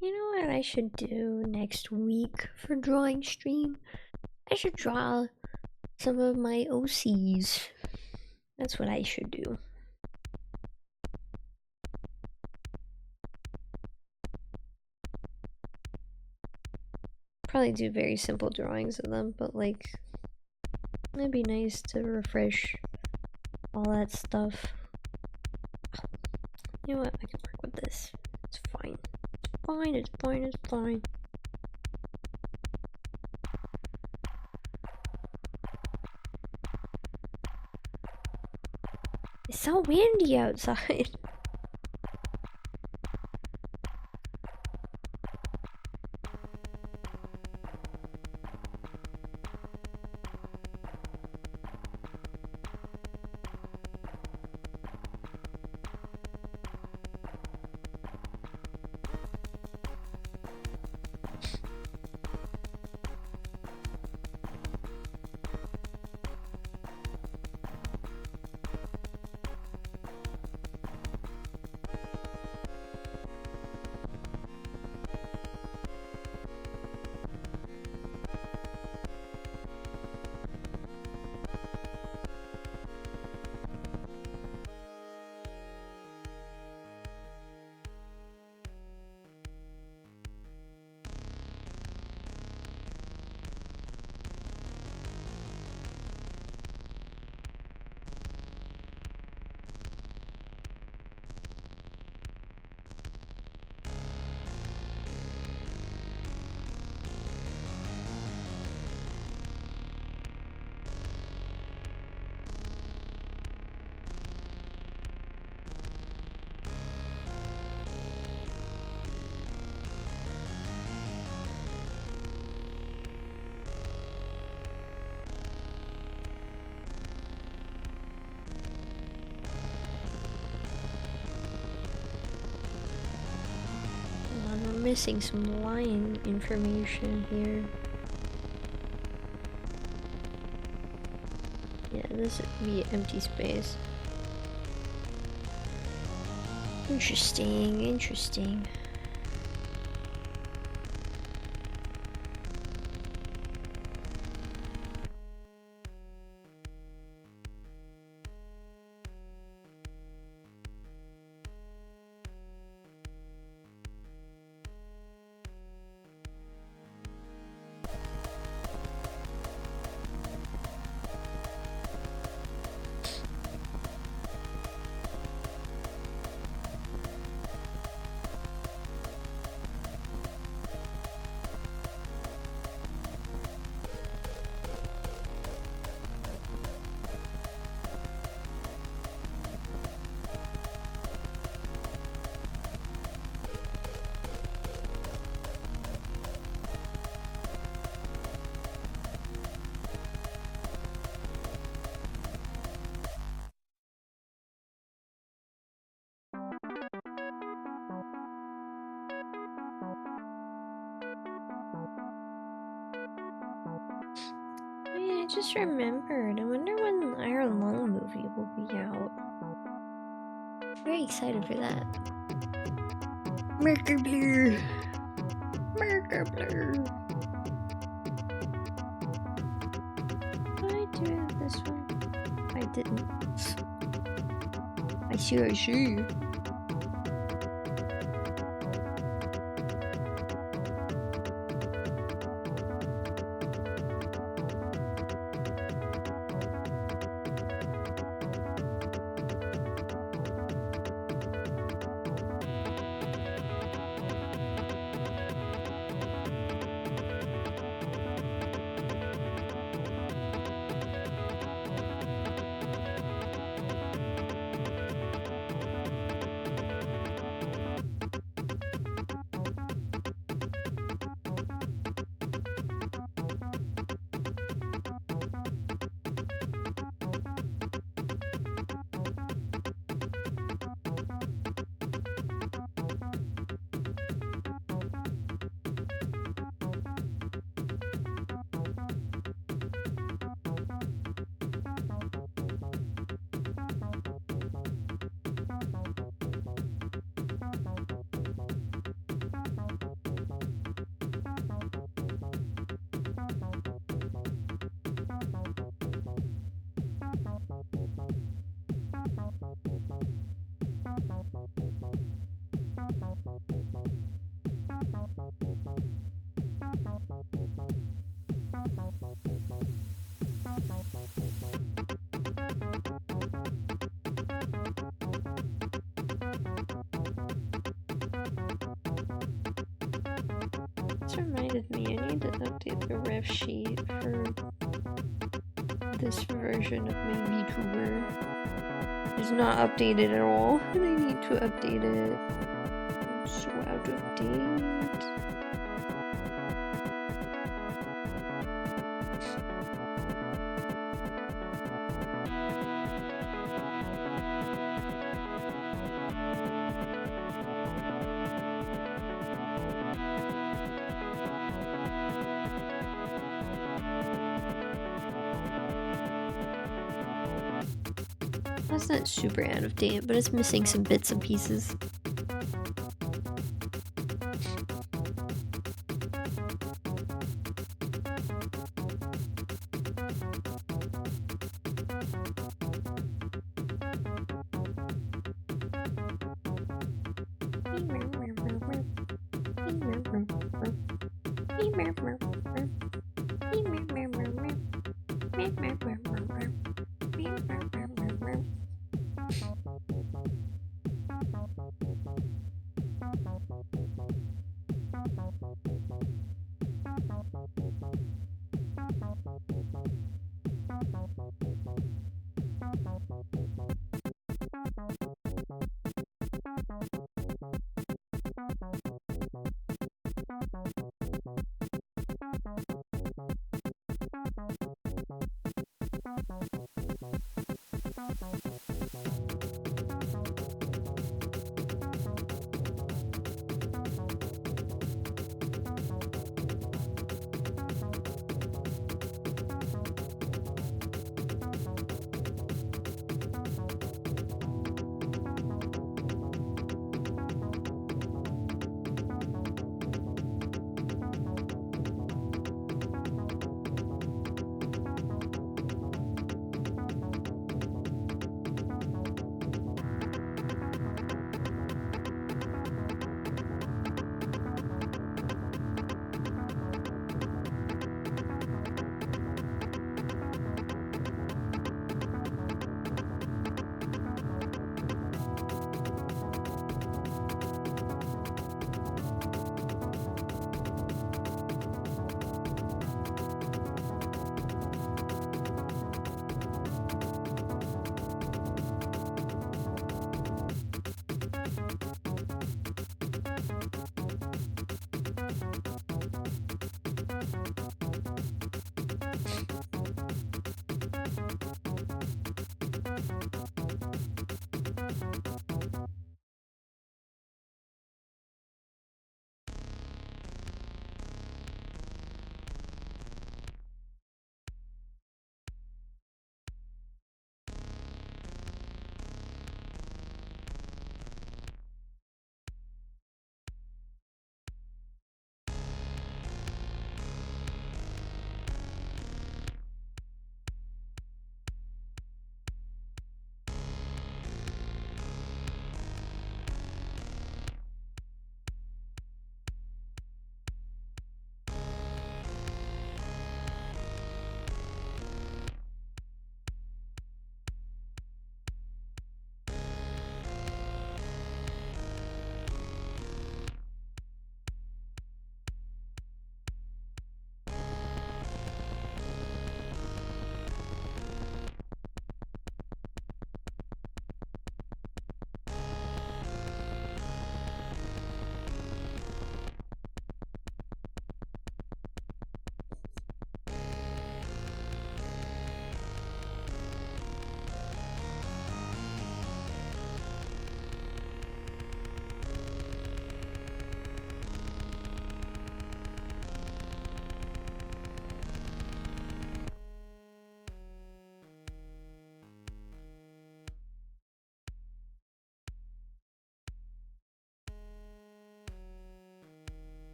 You know what I should do next week for drawing stream? I should draw some of my OCs. That's what I should do. Probably do very simple drawings of them, but like, it'd be nice to refresh all that stuff. You know what? I can work with this. It's fine. It's fine, it's fine, it's fine. It's so windy outside. missing some line information here. Yeah, this would be empty space. Interesting, interesting. I just remembered. I wonder when the Iron Lung movie will be out. Very excited for that. Merker Blur. Merker Blur. Did I do this one? I didn't. I see. This reminded me, I need to update the ref sheet for this version of my VTuber. It's not updated at all, and I need to update it. I'm so out of date. That's not super out of date, but it's missing some bits and pieces.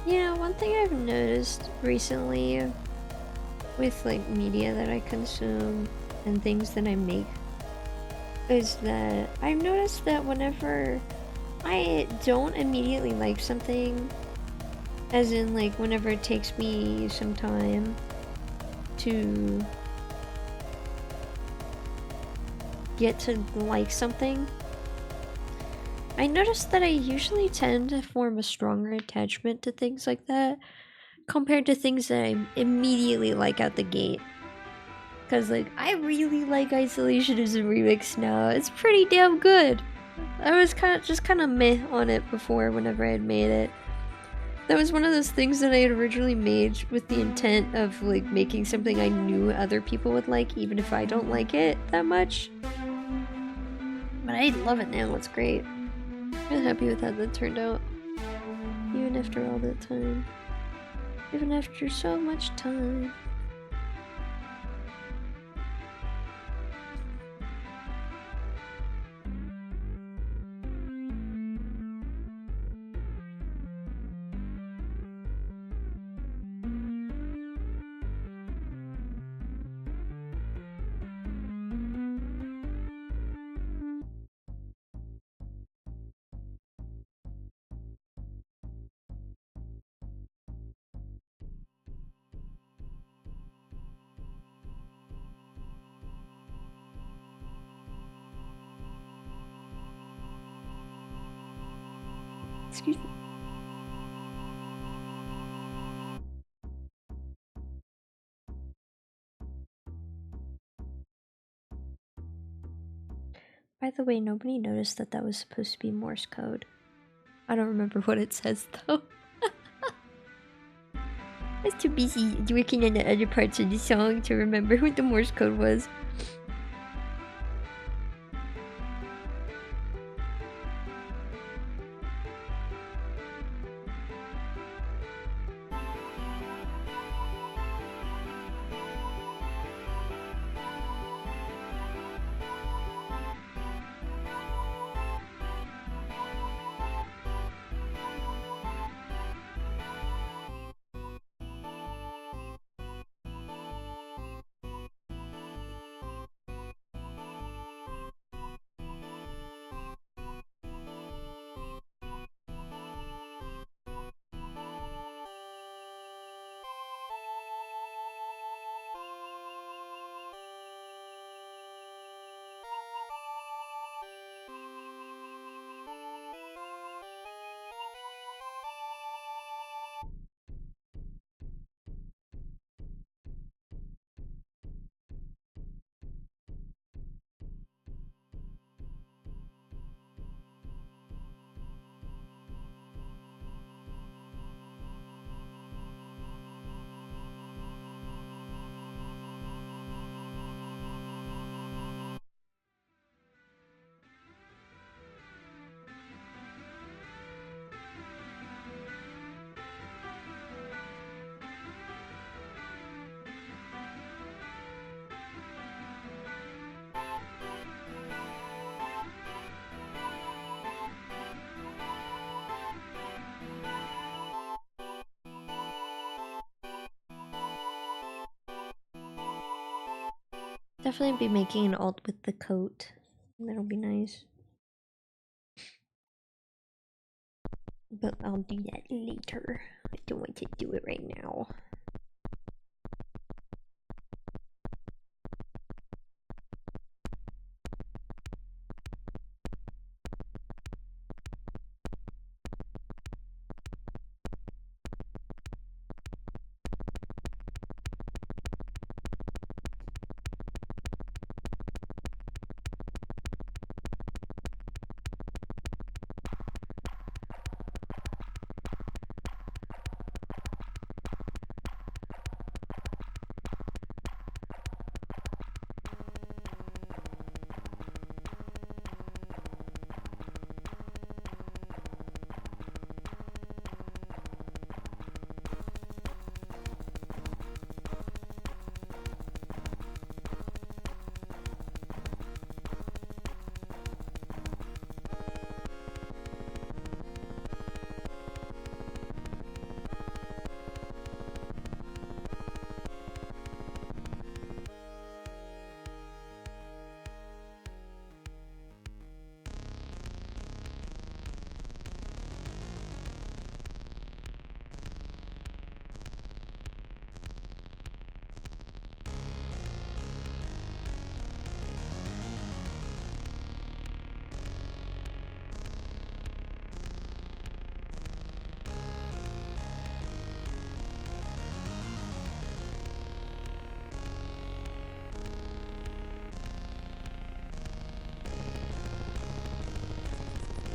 Yeah, one thing I've noticed recently with like media that I consume and things that I make is that I've noticed that whenever I don't immediately like something, as in like whenever it takes me some time to get to like something, I noticed that I usually tend to form a stronger attachment to things like that compared to things that I immediately like out the gate. Cause like I really like Isolationism Remix now. It's pretty damn good. I was kind of meh on it before whenever I had made it. That was one of those things that I had originally made with the intent of like making something I knew other people would like, even if I don't like it that much. But I love it now. It's great. I'm happy with how that turned out. Even after all that time. Even after so much time. Excuse me. By the way, nobody noticed that that was supposed to be Morse code. I don't remember what it says though. I was too busy working on the other parts of the song to remember what the Morse code was. Definitely be making an alt with the coat. That'll be nice. But I'll do that later. I don't want to do it right now.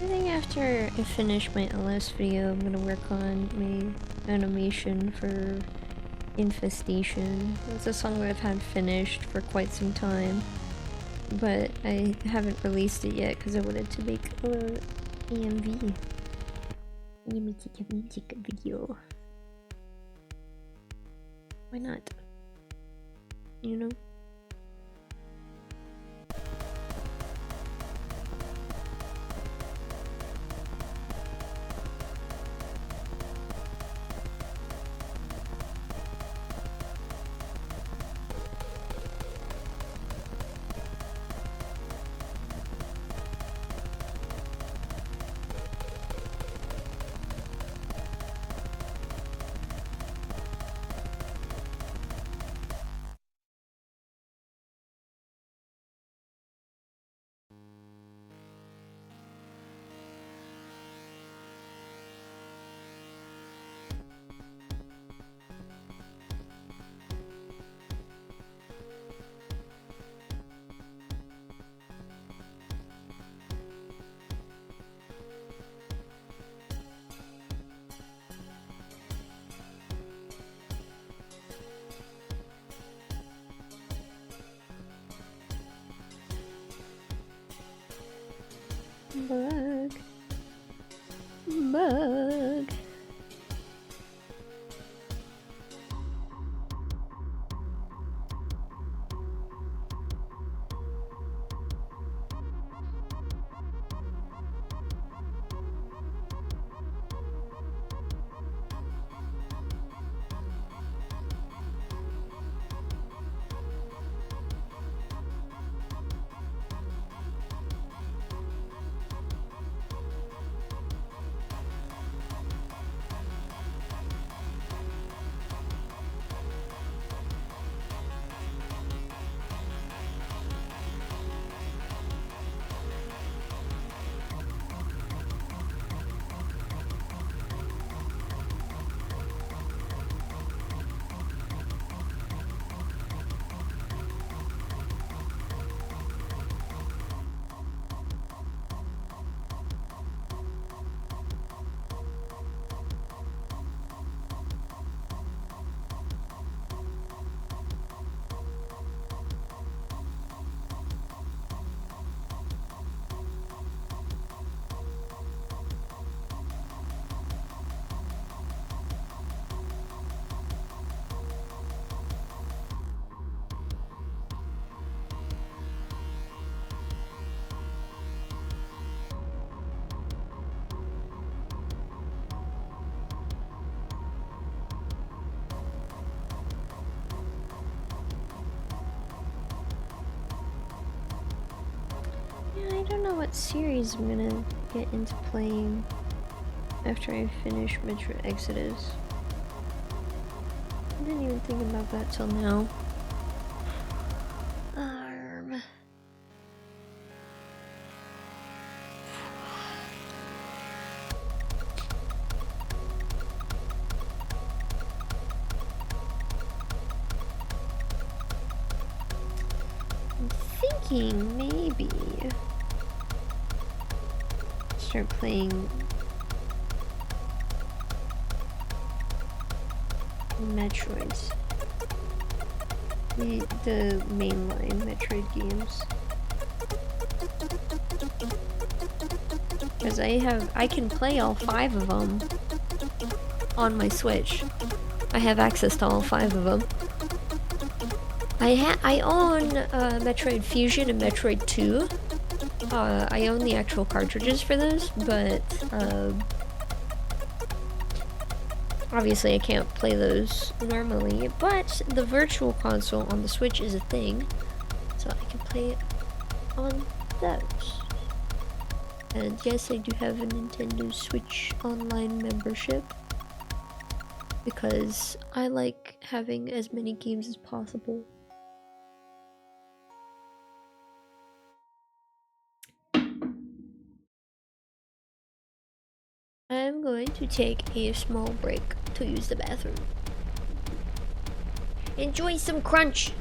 I think after I finish my LS video, I'm gonna work on my animation for Infestation. It's a song that I've had finished for quite some time, but I haven't released it yet because I wanted to make a EMV. Let me make a music video. Why not? You know? Bug. Bug. I don't know what series I'm gonna get into playing. after I finish Metro Exodus. I didn't even think about that till now. I'm thinking maybe start playing Metroids. The mainline Metroid games. Because I can play all 5 of them on my Switch. I have access to all 5 of them. I own Metroid Fusion and Metroid 2. I own the actual cartridges for those, but obviously I can't play those normally. But the Virtual Console on the Switch is a thing, so I can play it on those. And yes, I do have a Nintendo Switch Online membership, because I like having as many games as possible. I'm going to take a small break to use the bathroom. Enjoy some crunch!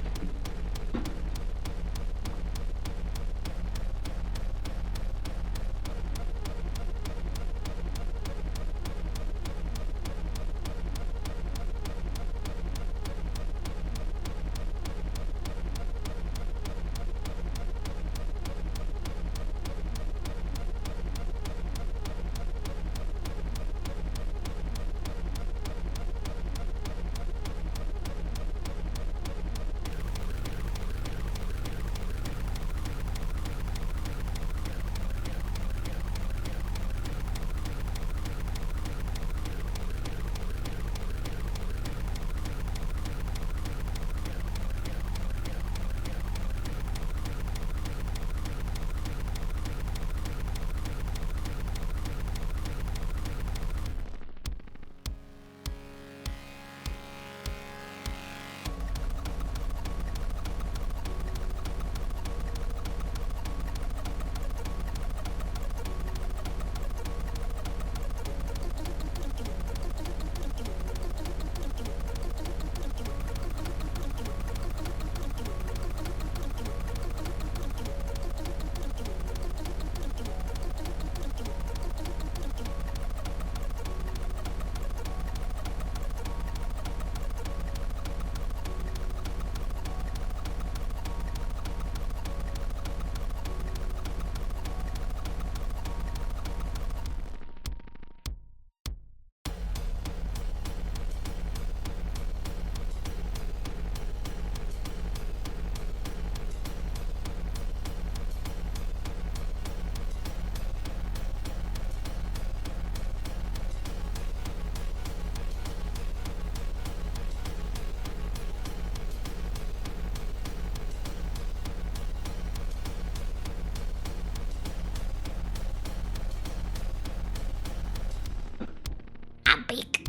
I'm big.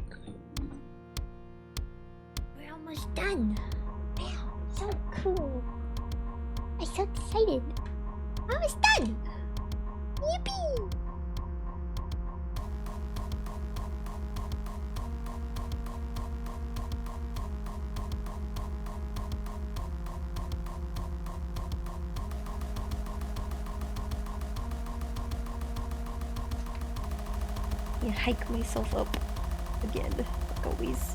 We're almost done. Wow, so cool. I'm so excited. Almost done. Yippee! Yeah, hike myself up again, like always.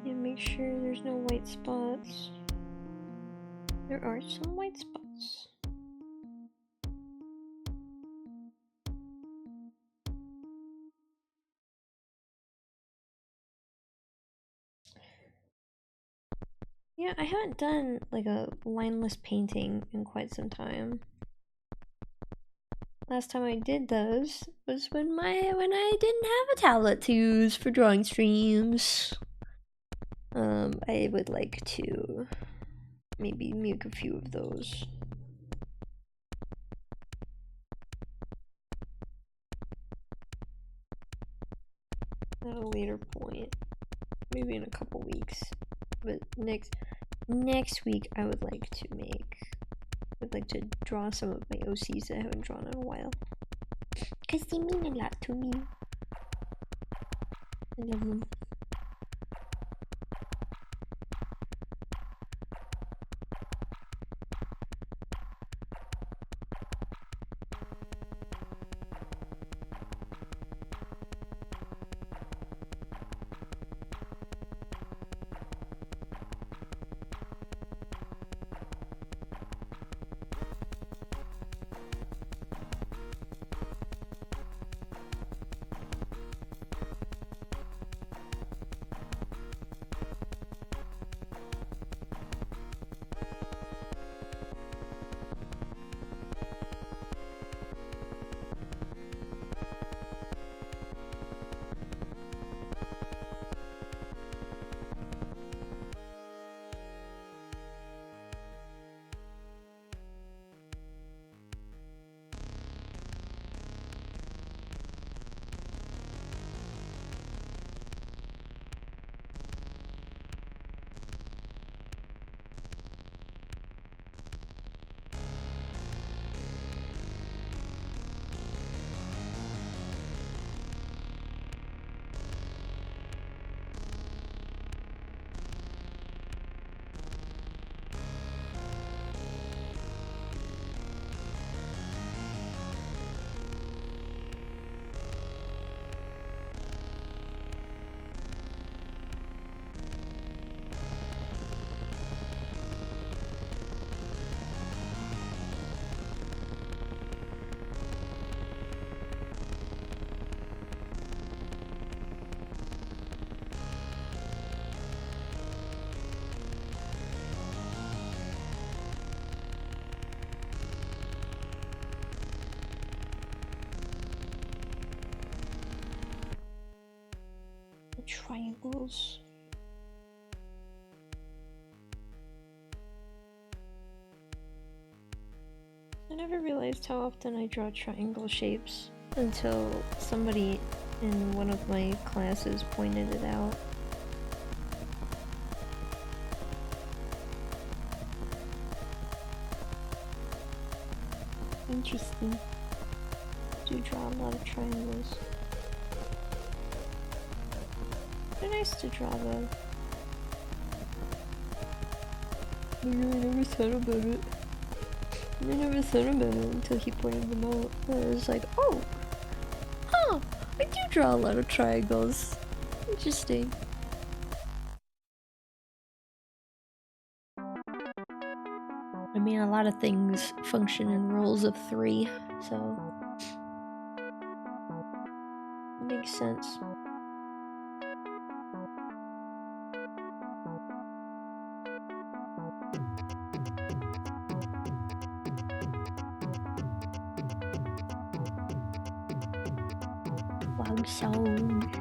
Yeah, make sure there's no white spots. There are some white spots. Yeah, I haven't done like a lineless painting in quite some time. last time I did those was when I didn't have a tablet to use for drawing streams. I would like to maybe make a few of those. At a later point. Maybe in a couple weeks. But next week I would like to draw some of my OCs that I haven't drawn in a while. Cause they mean a lot to me. I love them. Triangles. I never realized how often I draw triangle shapes until somebody in one of my classes pointed it out. Interesting. I do draw a lot of triangles. They're nice to draw though. I never thought about it. I never thought about it until he pointed them out. I was like, oh! Huh! I do draw a lot of triangles. Interesting. I mean, a lot of things function in rules of 3, so it makes sense. Frog song.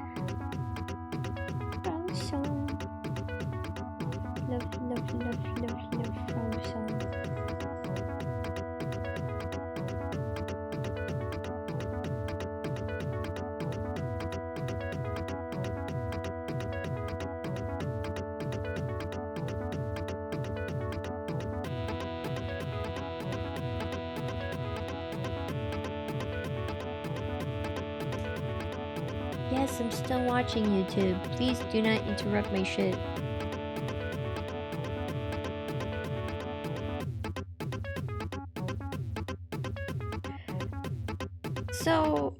Frog song. Love frog song. Yes, I'm still watching YouTube. Please do not interrupt my shit. So,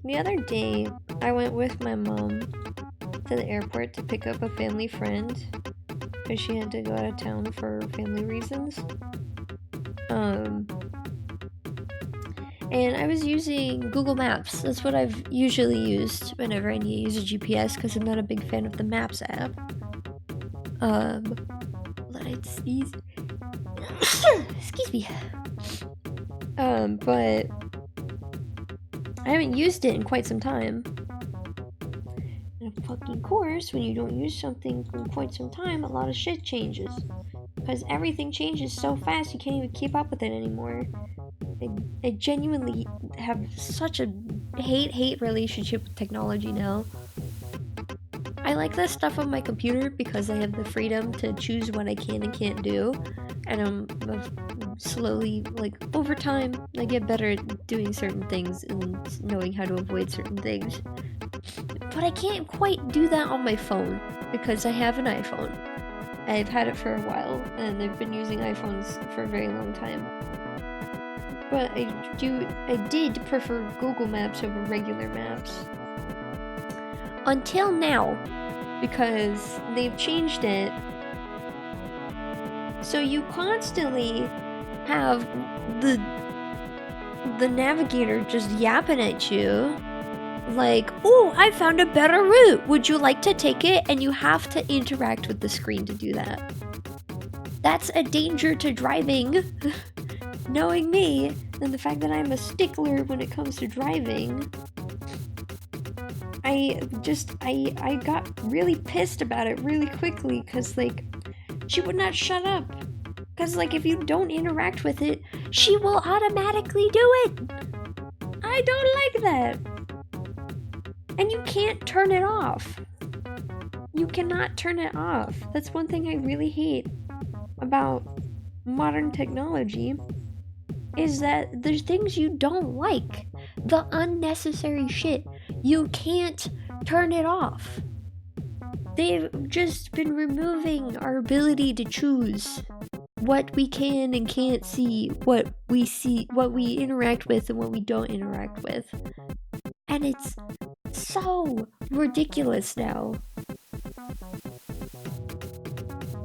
the other day, I went with my mom to the airport to pick up a family friend because she had to go out of town for family reasons. And I was using Google Maps. That's what I've usually used whenever I need to use a GPS because I'm not a big fan of the Maps app. Let I sneeze. Excuse me. But I haven't used it in quite some time. And of fucking course, when you don't use something in quite some time, a lot of shit changes. Because everything changes so fast, you can't even keep up with it anymore. I genuinely have such a hate relationship with technology now. I like this stuff on my computer because I have the freedom to choose what I can and can't do. And I'm slowly, like, over time, I get better at doing certain things and knowing how to avoid certain things. But I can't quite do that on my phone because I have an iPhone. I've had it for a while, and I've been using iPhones for a very long time. But I did prefer Google Maps over regular maps. Until now, because they've changed it. So you constantly have the navigator just yapping at you. Like, oh, I found a better route. Would you like to take it? And you have to interact with the screen to do that. That's a danger to driving. Knowing me, and the fact that I'm a stickler when it comes to driving, I got really pissed about it really quickly because, like, she would not shut up. Because, like, if you don't interact with it, she will automatically do it. I don't like that. And you can't turn it off. You cannot turn it off. That's one thing I really hate about modern technology, is that there's things you don't like. The unnecessary shit. You can't turn it off. They've just been removing our ability to choose what we can and can't see, what we interact with and what we don't interact with. And it's so ridiculous now.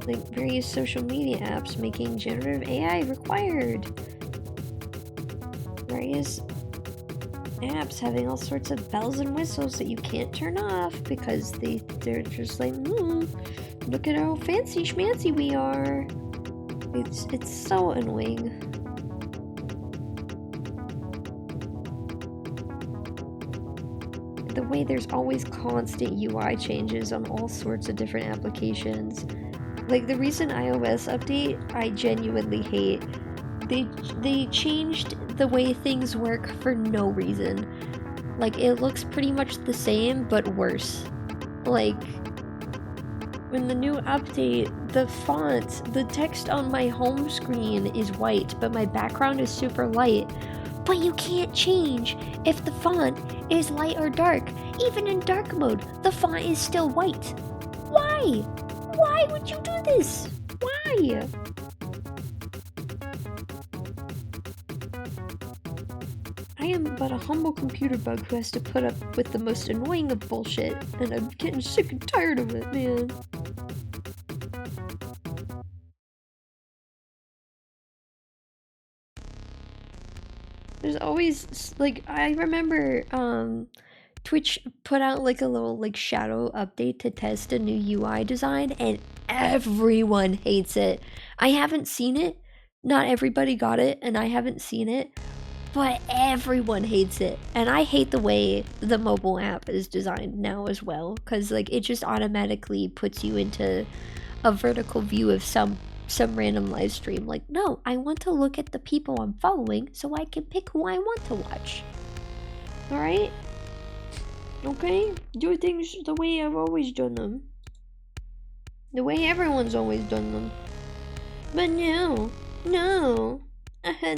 Like various social media apps making generative AI required. Various apps having all sorts of bells and whistles that you can't turn off because they're just like, look at how fancy schmancy we are. It's so annoying. The way there's always constant UI changes on all sorts of different applications. Like the recent iOS update, I genuinely hate. They changed the way things work for no reason. Like, it looks pretty much the same, but worse. Like, in the new update, the font, the text on my home screen is white, but my background is super light. But you can't change if the font is light or dark. Even in dark mode, the font is still white. Why? Why would you do this? Why? I am but a humble computer bug who has to put up with the most annoying of bullshit, and I'm getting sick and tired of it, man. There's always, like, I remember, Twitch put out, like, a little, like, shadow update to test a new UI design, and everyone hates it. I haven't seen it. Not everybody got it, and I haven't seen it. But everyone hates it. And I hate the way the mobile app is designed now as well. Because, like, it just automatically puts you into a vertical view of some random live stream. Like, no, I want to look at the people I'm following so I can pick who I want to watch. Alright? Okay? Do things the way I've always done them. The way everyone's always done them. But no.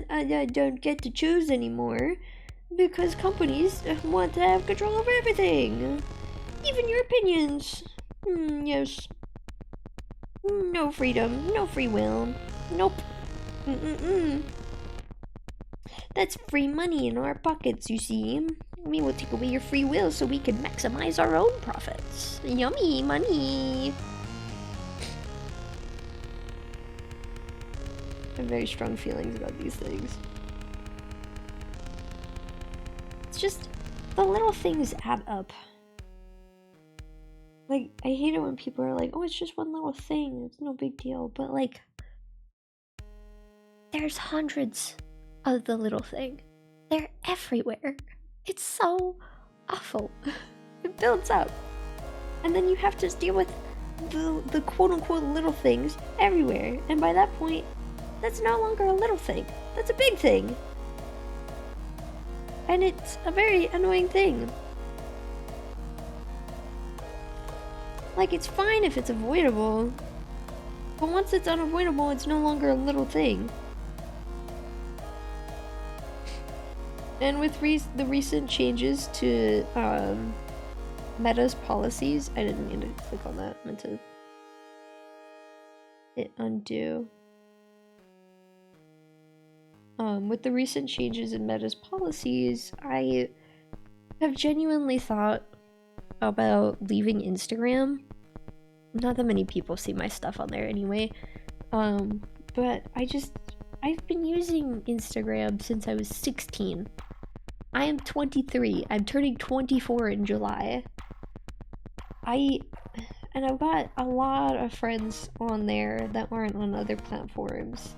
I don't get to choose anymore because companies want to have control over everything, even your opinions. Yes. No freedom, no free will. Nope. That's free money in our pockets, you see. We will take away your free will so we can maximize our own profits. Yummy money. I have very strong feelings about these things. It's just, the little things add up. Like, I hate it when people are like, oh, it's just one little thing, it's no big deal. But, like, there's hundreds of the little thing. They're everywhere. It's so awful. It builds up. And then you have to deal with the quote-unquote little things everywhere. And by that point, that's no longer a little thing. That's a big thing. And it's a very annoying thing. Like, it's fine if it's avoidable. But once it's unavoidable, it's no longer a little thing. And with the recent changes to Meta's policies, I didn't mean to click on that. I meant to hit undo. With the recent changes in Meta's policies, I have genuinely thought about leaving Instagram. Not that many people see my stuff on there anyway. But I've been using Instagram since I was 16. I am 23. I'm turning 24 in July. And I've got a lot of friends on there that aren't on other platforms.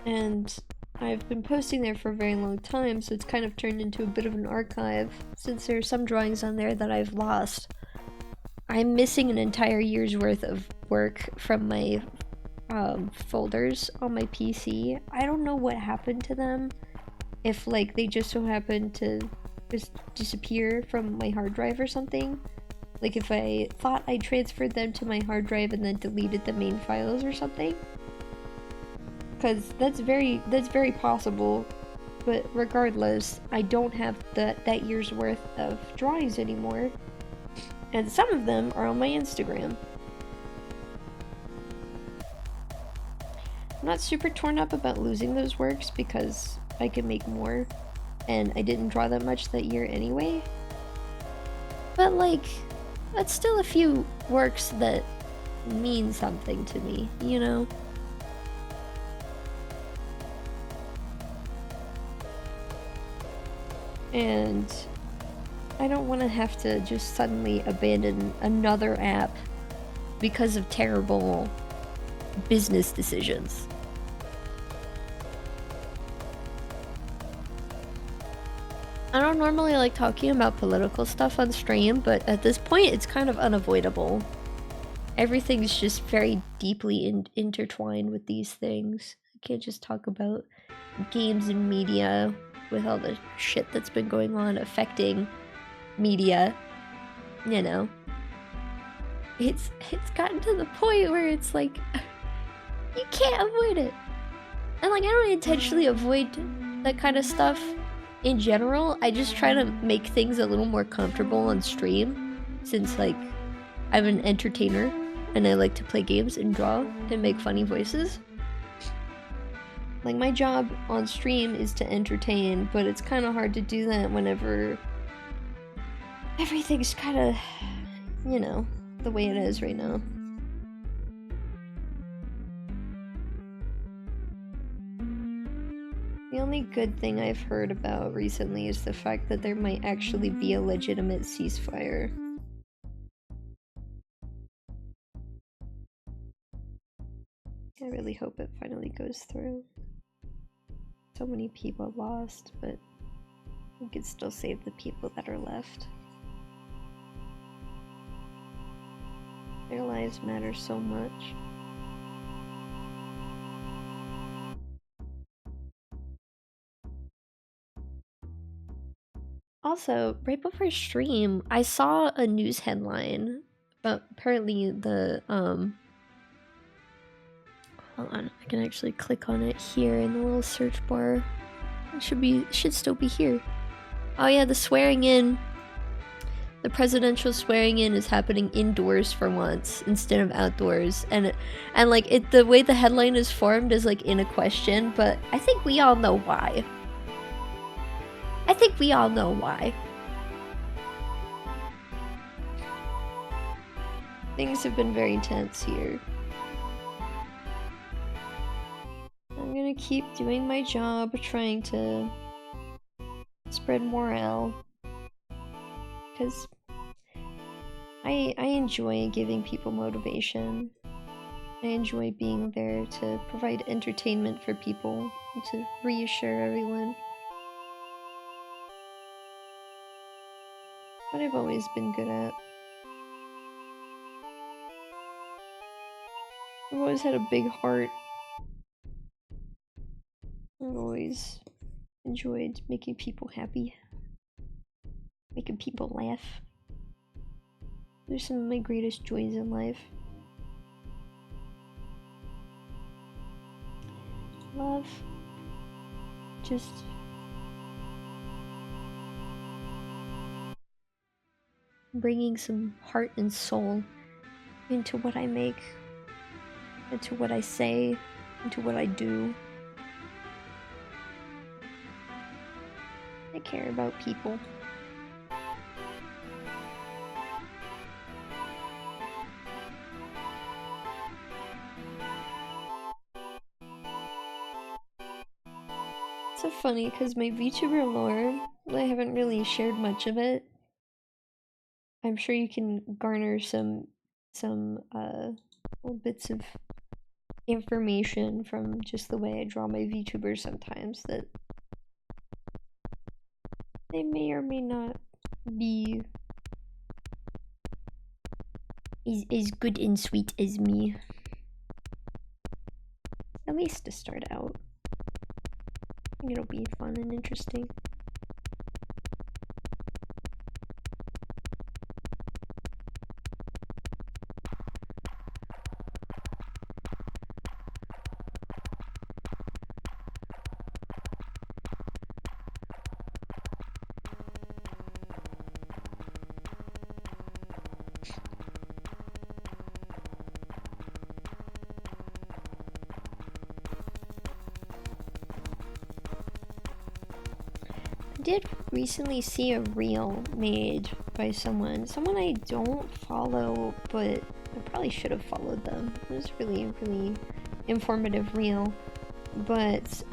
And I've been posting there for a very long time, so it's kind of turned into a bit of an archive, since there are some drawings on there that I've lost. I'm missing an entire year's worth of work from my folders on my PC. I don't know what happened to them. If like they just so happened to just disappear from my hard drive or something. Like if I thought I transferred them to my hard drive and then deleted the main files or something. Because that's very possible. But regardless, I don't have that year's worth of drawings anymore. And some of them are on my Instagram. I'm not super torn up about losing those works because I can make more. And I didn't draw that much that year anyway. But like, that's still a few works that mean something to me, you know? And I don't want to have to just suddenly abandon another app because of terrible business decisions. I don't normally like talking about political stuff on stream, but at this point it's kind of unavoidable. Everything's just very deeply intertwined with these things. I can't just talk about games and media with all the shit that's been going on affecting media, you know. It's gotten to the point where it's like you can't avoid it. And like I don't intentionally avoid that kind of stuff in general. I just try to make things a little more comfortable on stream, since like I'm an entertainer and I like to play games and draw and make funny voices. Like my job on stream is to entertain, but it's kind of hard to do that whenever everything's kind of, you know, the way it is right now. The only good thing I've heard about recently is the fact that there might actually be a legitimate ceasefire. I really hope it finally goes through. So many people lost, but we could still save the people that are left. Their lives matter so much. Also, right before stream, I saw a news headline about apparently the hold on, I can actually click on it here in the little search bar. It should still be here. Oh yeah, the swearing in. The presidential swearing in is happening indoors for once instead of outdoors, and like the way the headline is formed is like in a question, but I think we all know why. Things have been very tense here. I'm gonna keep doing my job, trying to spread morale, because I enjoy giving people motivation. I enjoy being there to provide entertainment for people and to reassure everyone. what I've always been good at. I've always had a big heart. I've always enjoyed making people happy. Making people laugh. They're some of my greatest joys in life. Love. Just bringing some heart and soul into what I make, into what I say, into what I do. I care about people. It's so funny because my VTuber lore, I haven't really shared much of it. I'm sure you can garner some little bits of information from just the way I draw my VTubers sometimes that they may or may not be as good and sweet as me. At least to start out. I think it'll be fun and interesting. I did recently see a reel made by someone I don't follow, but I probably should have followed them. It was really informative reel. But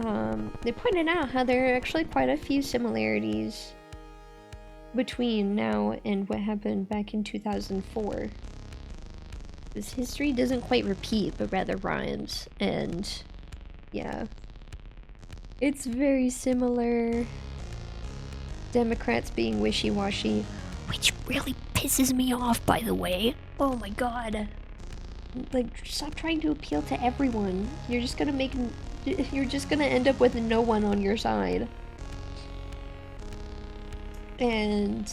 they pointed out how there are actually quite a few similarities between now and what happened back in 2004. This history doesn't quite repeat, but rather rhymes, and yeah. It's very similar. Democrats being wishy-washy, which really pisses me off, by the way. Oh my god. Like, stop trying to appeal to everyone. You're just gonna end up with no one on your side. And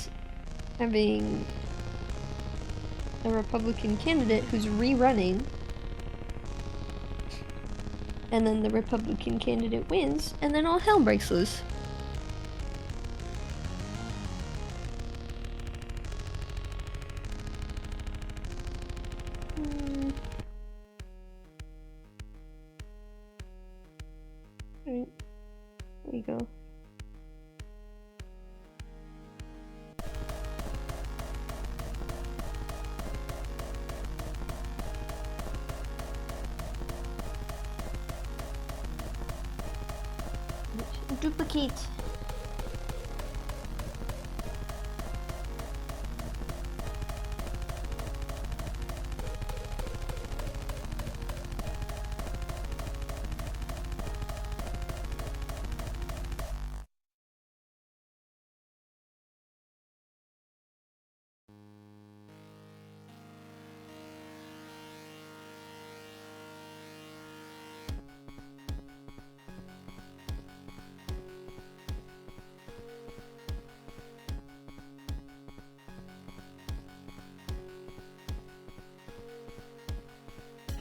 having a Republican candidate who's rerunning, and then the Republican candidate wins, and then all hell breaks loose. Alright, there we go. Duplicate.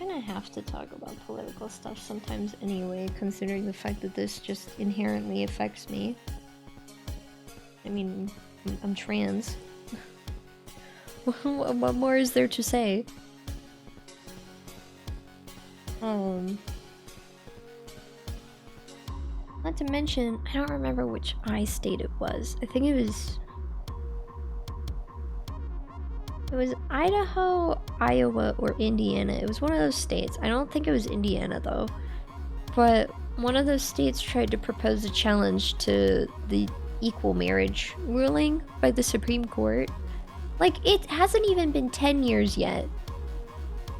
I have to talk about political stuff sometimes anyway, considering the fact that this just inherently affects me. I mean, I'm trans. What more is there to say? Not to mention, I don't remember which state it was. I think it was Idaho, Iowa, or Indiana. It was one of those states. I don't think it was Indiana though. But one of those states tried to propose a challenge to the equal marriage ruling by the Supreme Court. Like, it hasn't even been 10 years yet.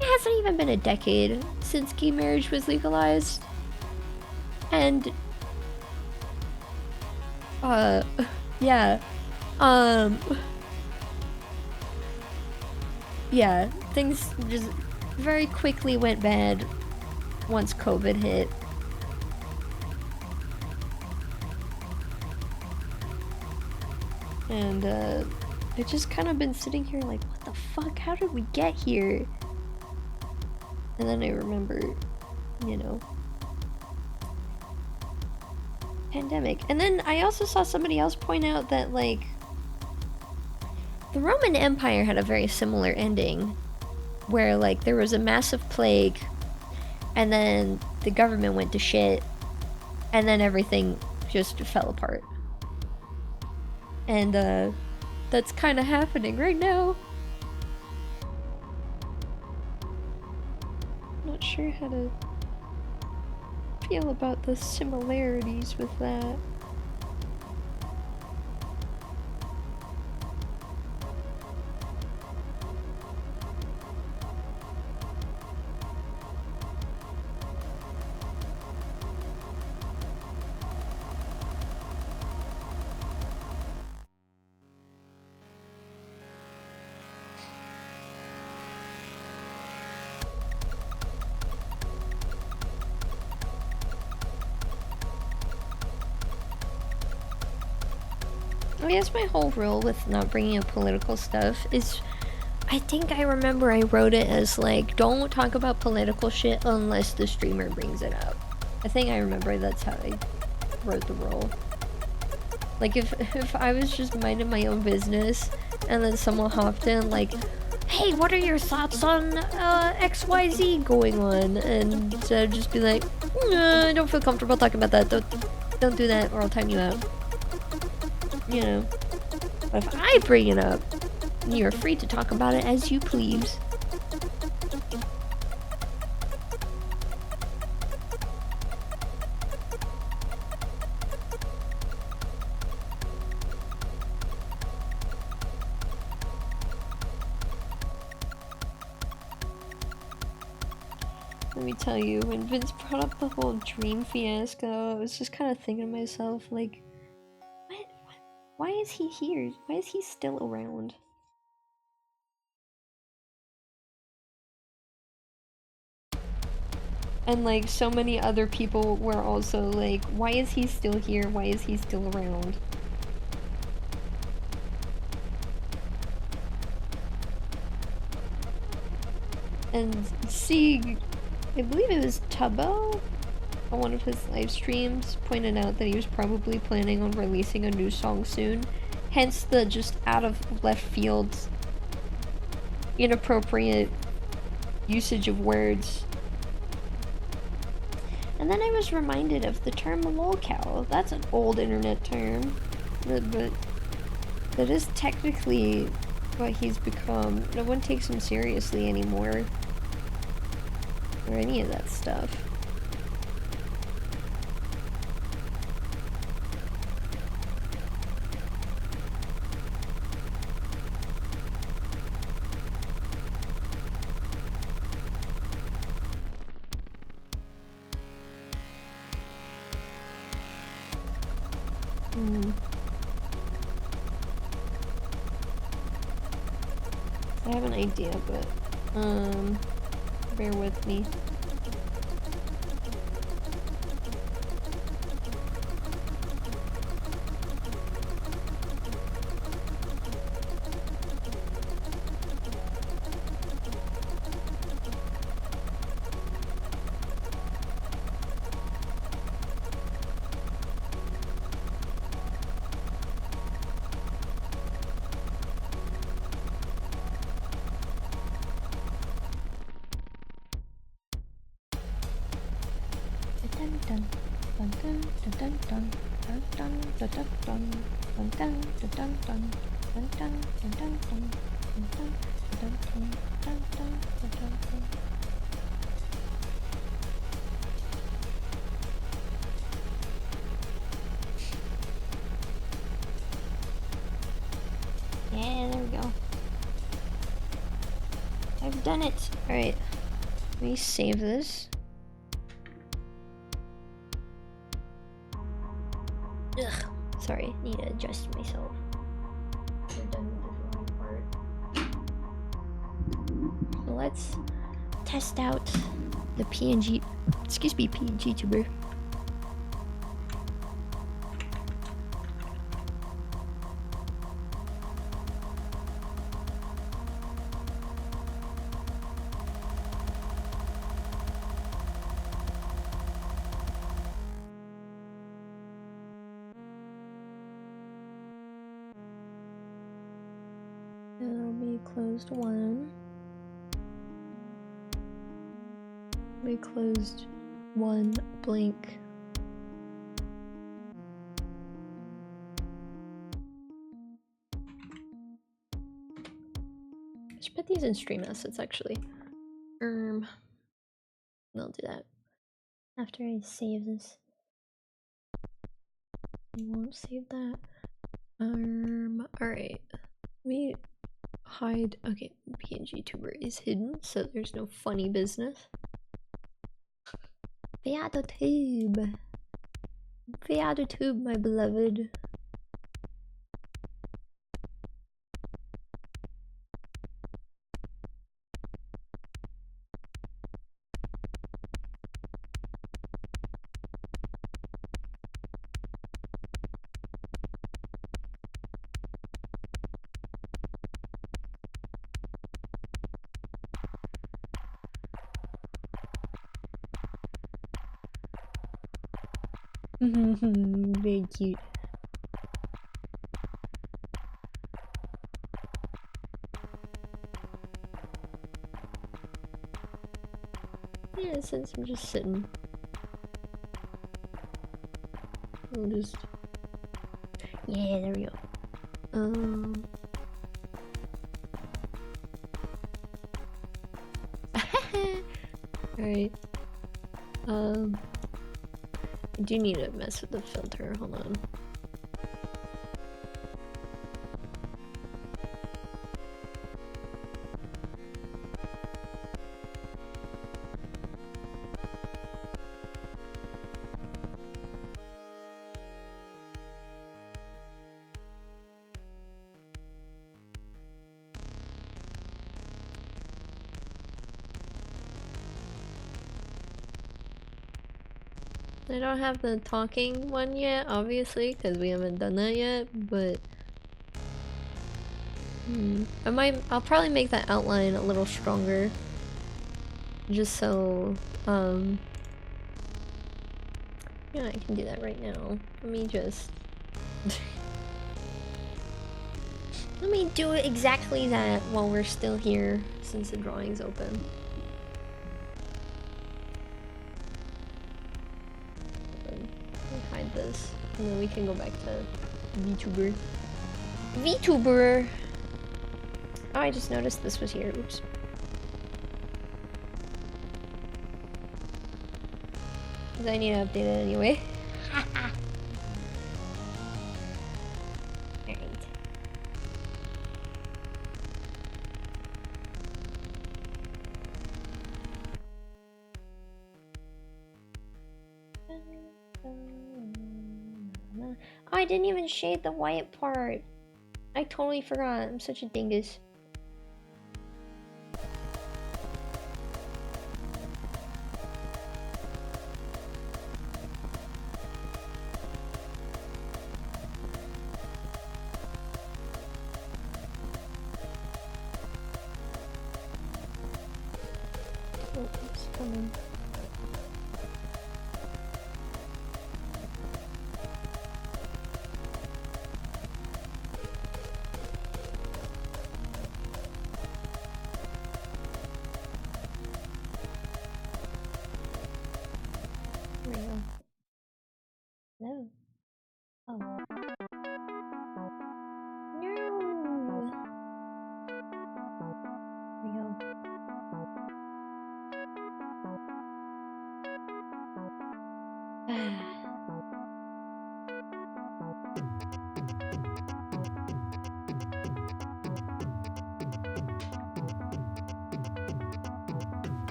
It hasn't even been a decade since gay marriage was legalized. And yeah. yeah, things just very quickly went bad once COVID hit. And I've just kind of been sitting here like, what the fuck? How did we get here? And then I remember, you know, pandemic. And then I also saw somebody else point out that, like, the Roman Empire had a very similar ending, where, like, there was a massive plague, and then the government went to shit, and then everything just fell apart. And that's kind of happening right now. Not sure how to feel about the similarities with that. I guess my whole rule with not bringing up political stuff is, I think I remember I wrote it as like, don't talk about political shit unless the streamer brings it up. I think I remember that's how I wrote the rule. Like if I was just minding my own business and then someone hopped in like, hey, what are your thoughts on XYZ going on? And I'd just be like, I don't feel comfortable talking about that. Don't do that or I'll time you out. You know, but if I bring it up, you're free to talk about it as you please. Let me tell you, when Vince brought up the whole dream fiasco, I was just kind of thinking to myself, like, why is he here? Why is he still around? And like so many other people were also like, why is he still here? Why is he still around? And see, I believe it was Tubbo on one of his live streams pointed out that he was probably planning on releasing a new song soon, hence the just out of left field inappropriate usage of words. And then I was reminded of the term lolcow. That's an old internet term, but that is technically what he's become. No one takes him seriously anymore, or any of that stuff. I have an idea, but bear with me. Yeah, there we go. I've done it. Alright. Let me save this. Ugh. Sorry, need to adjust myself. We're done with the drawing part. let's test out the Pngtuber. We closed one. We closed one blank. I should put these in stream assets actually. I'll do that after I save this. I won't save that. Alright. We hide. Okay, Pngtuber is hidden, so there's no funny business. VTUBER. VTUBER, my beloved. Very cute. Yeah, since I'm just sitting, I'll just... Yeah, there we go. Alright. I do need to mess with the filter, hold on. I don't have the talking one yet, obviously, because we haven't done that yet, but... I'll probably make that outline a little stronger. Just so, yeah, I can do that right now. Let me just... Let me do exactly that while we're still here, since the drawing's open. Hide this, and then we can go back to VTuber. VTuber! Oh, I just noticed this was here. Oops. Because I need to update it anyway. Oh, I didn't even shade the white part. I totally forgot. I'm such a dingus. Oh, it's coming. No. Oh. No. There we go.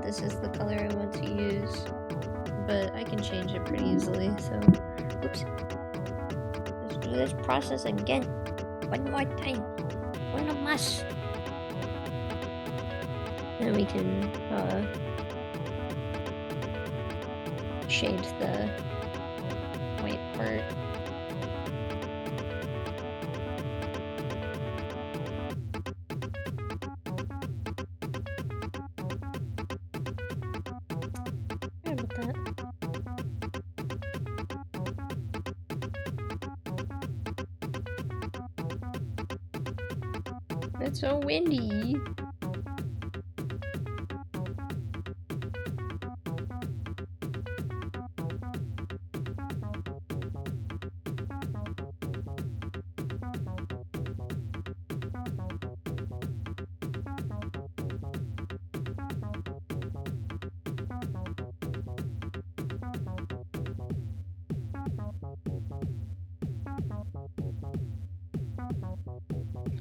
This is the color I want to use. is. But I can change it pretty easily, so... Oops. Let's do this process again. One more time. One más. Then we can, shade the white part. Sorry about that. It's so windy.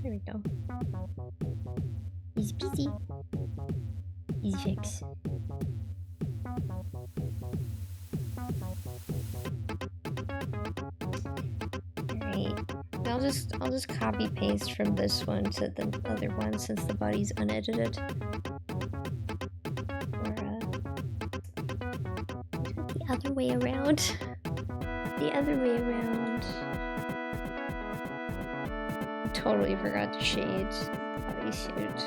There we go. He's busy. Easy fix. Alright. I'll just copy paste from this one to the other one since the body's unedited. Or the other way around. The other way around. Totally forgot to shade the bodysuit.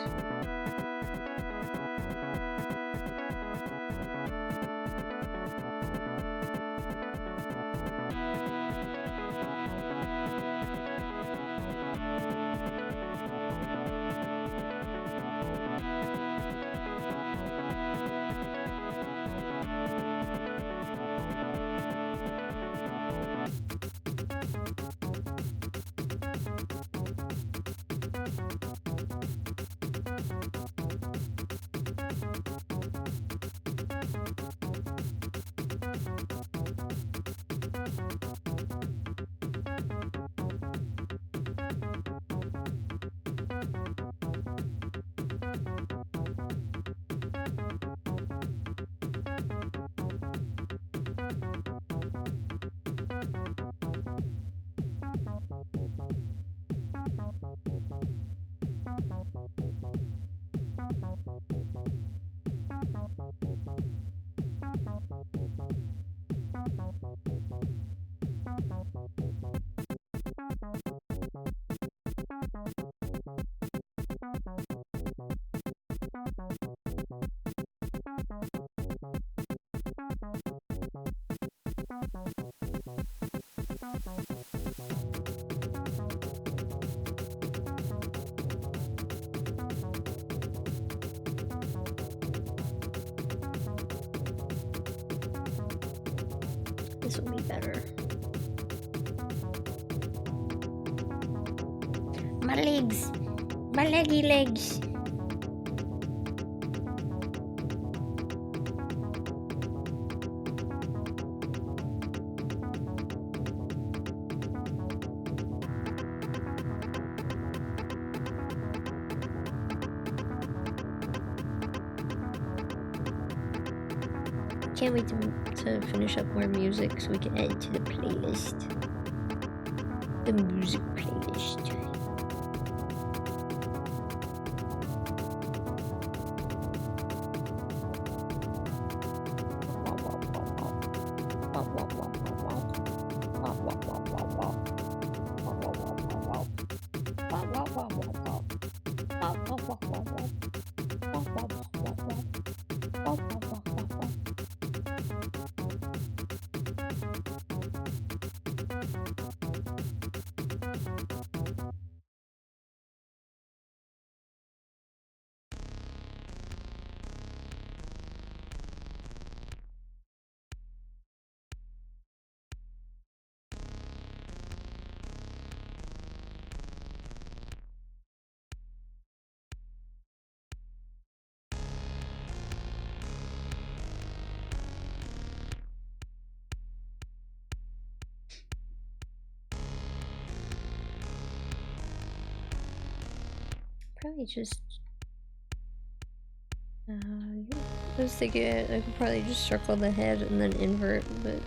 This will be better. My legs! My leggy legs! Can't wait to finish up more music so we can add it to the playlist. The music playlist. Probably just I was thinking I could probably just circle the head and then invert, but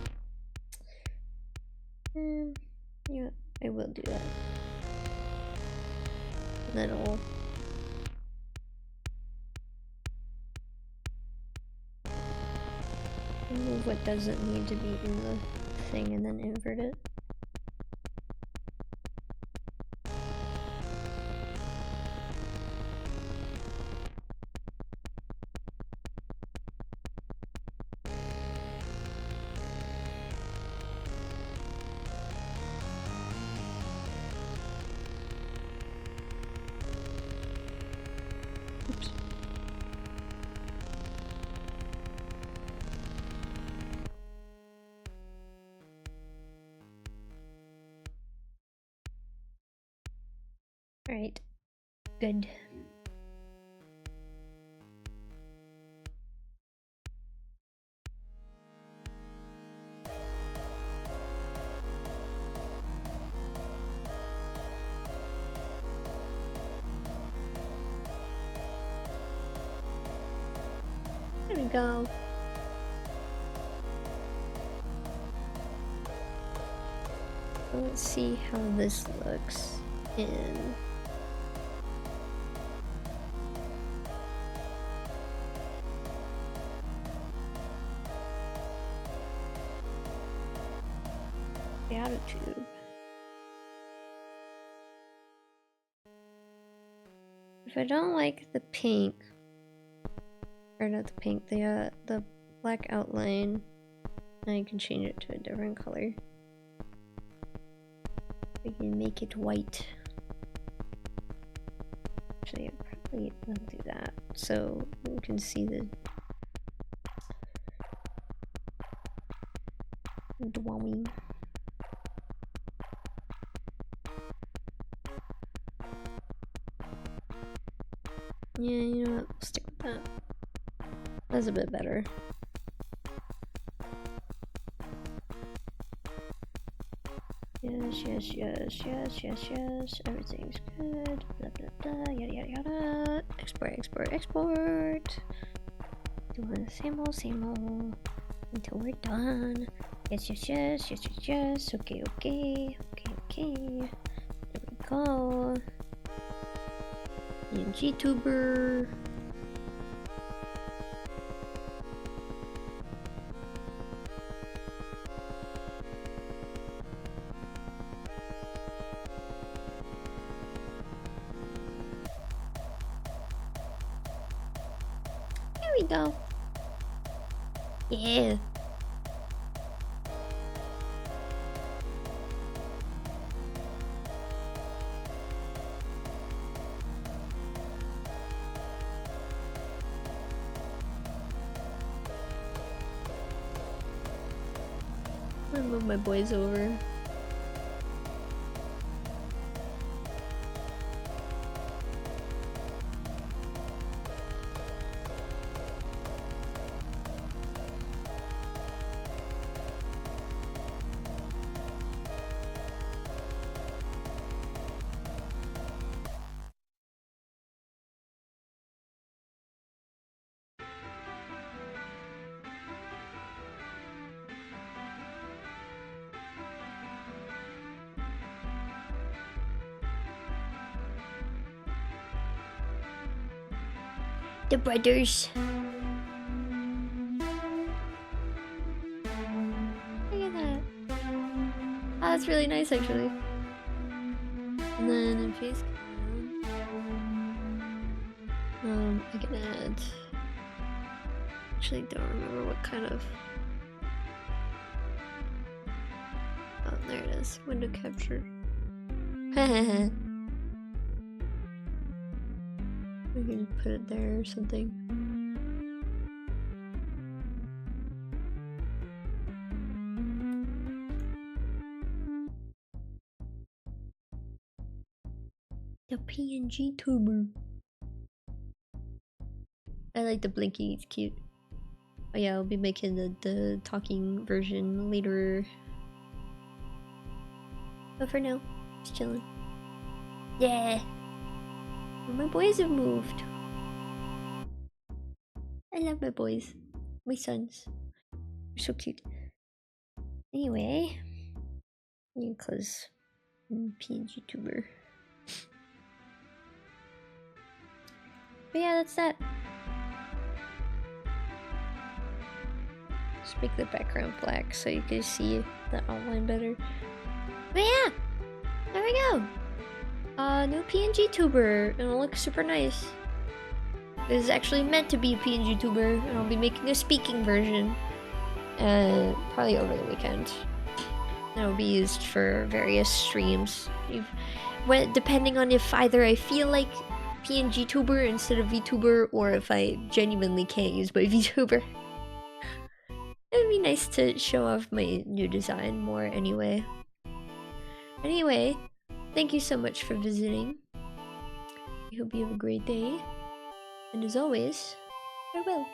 yeah, I will do that. And then I'll remove what doesn't need to be in the thing and then invert it. Oops. All right, good. There we go. Let's see how this looks in VTUBER. If I don't like the pink, or not the pink, the black outline, I can change it to a different color. We can make it white. Actually, I probably will do that so you can see the dwelling. Yeah, you know what? We'll stick with that. That's a bit better. Yes. Everything's good. Blah blah blah. Yada yada yada. Export. Doing the same old. Until we're done. Yes. Okay. There we go. Pngtuber. There we go. Yeah. I'm gonna move my boys over. The brothers. Look at that. Oh, that's really nice actually. And then in face cam, I can add. Actually, don't remember what kind of. Oh, there it is. Window capture. We can put it there or something. The Pngtuber. I like the blinky, it's cute. Oh yeah, I'll be making the talking version later. But for now, just chilling. Yeah. My boys have moved. I love my boys. My sons. They're so cute. Anyway. Cause Pngtuber. But yeah, that's that. Just make the background black so you can see the outline better. But yeah, there we go. New Pngtuber, and it'll look super nice. This is actually meant to be a Pngtuber, and I'll be making a speaking version, probably over the weekend. It'll be used for various streams. Depending on if either I feel like Pngtuber instead of VTuber, or if I genuinely can't use my VTuber. It'd be nice to show off my new design more anyway. Anyway, thank you so much for visiting. I hope you have a great day. And as always, farewell.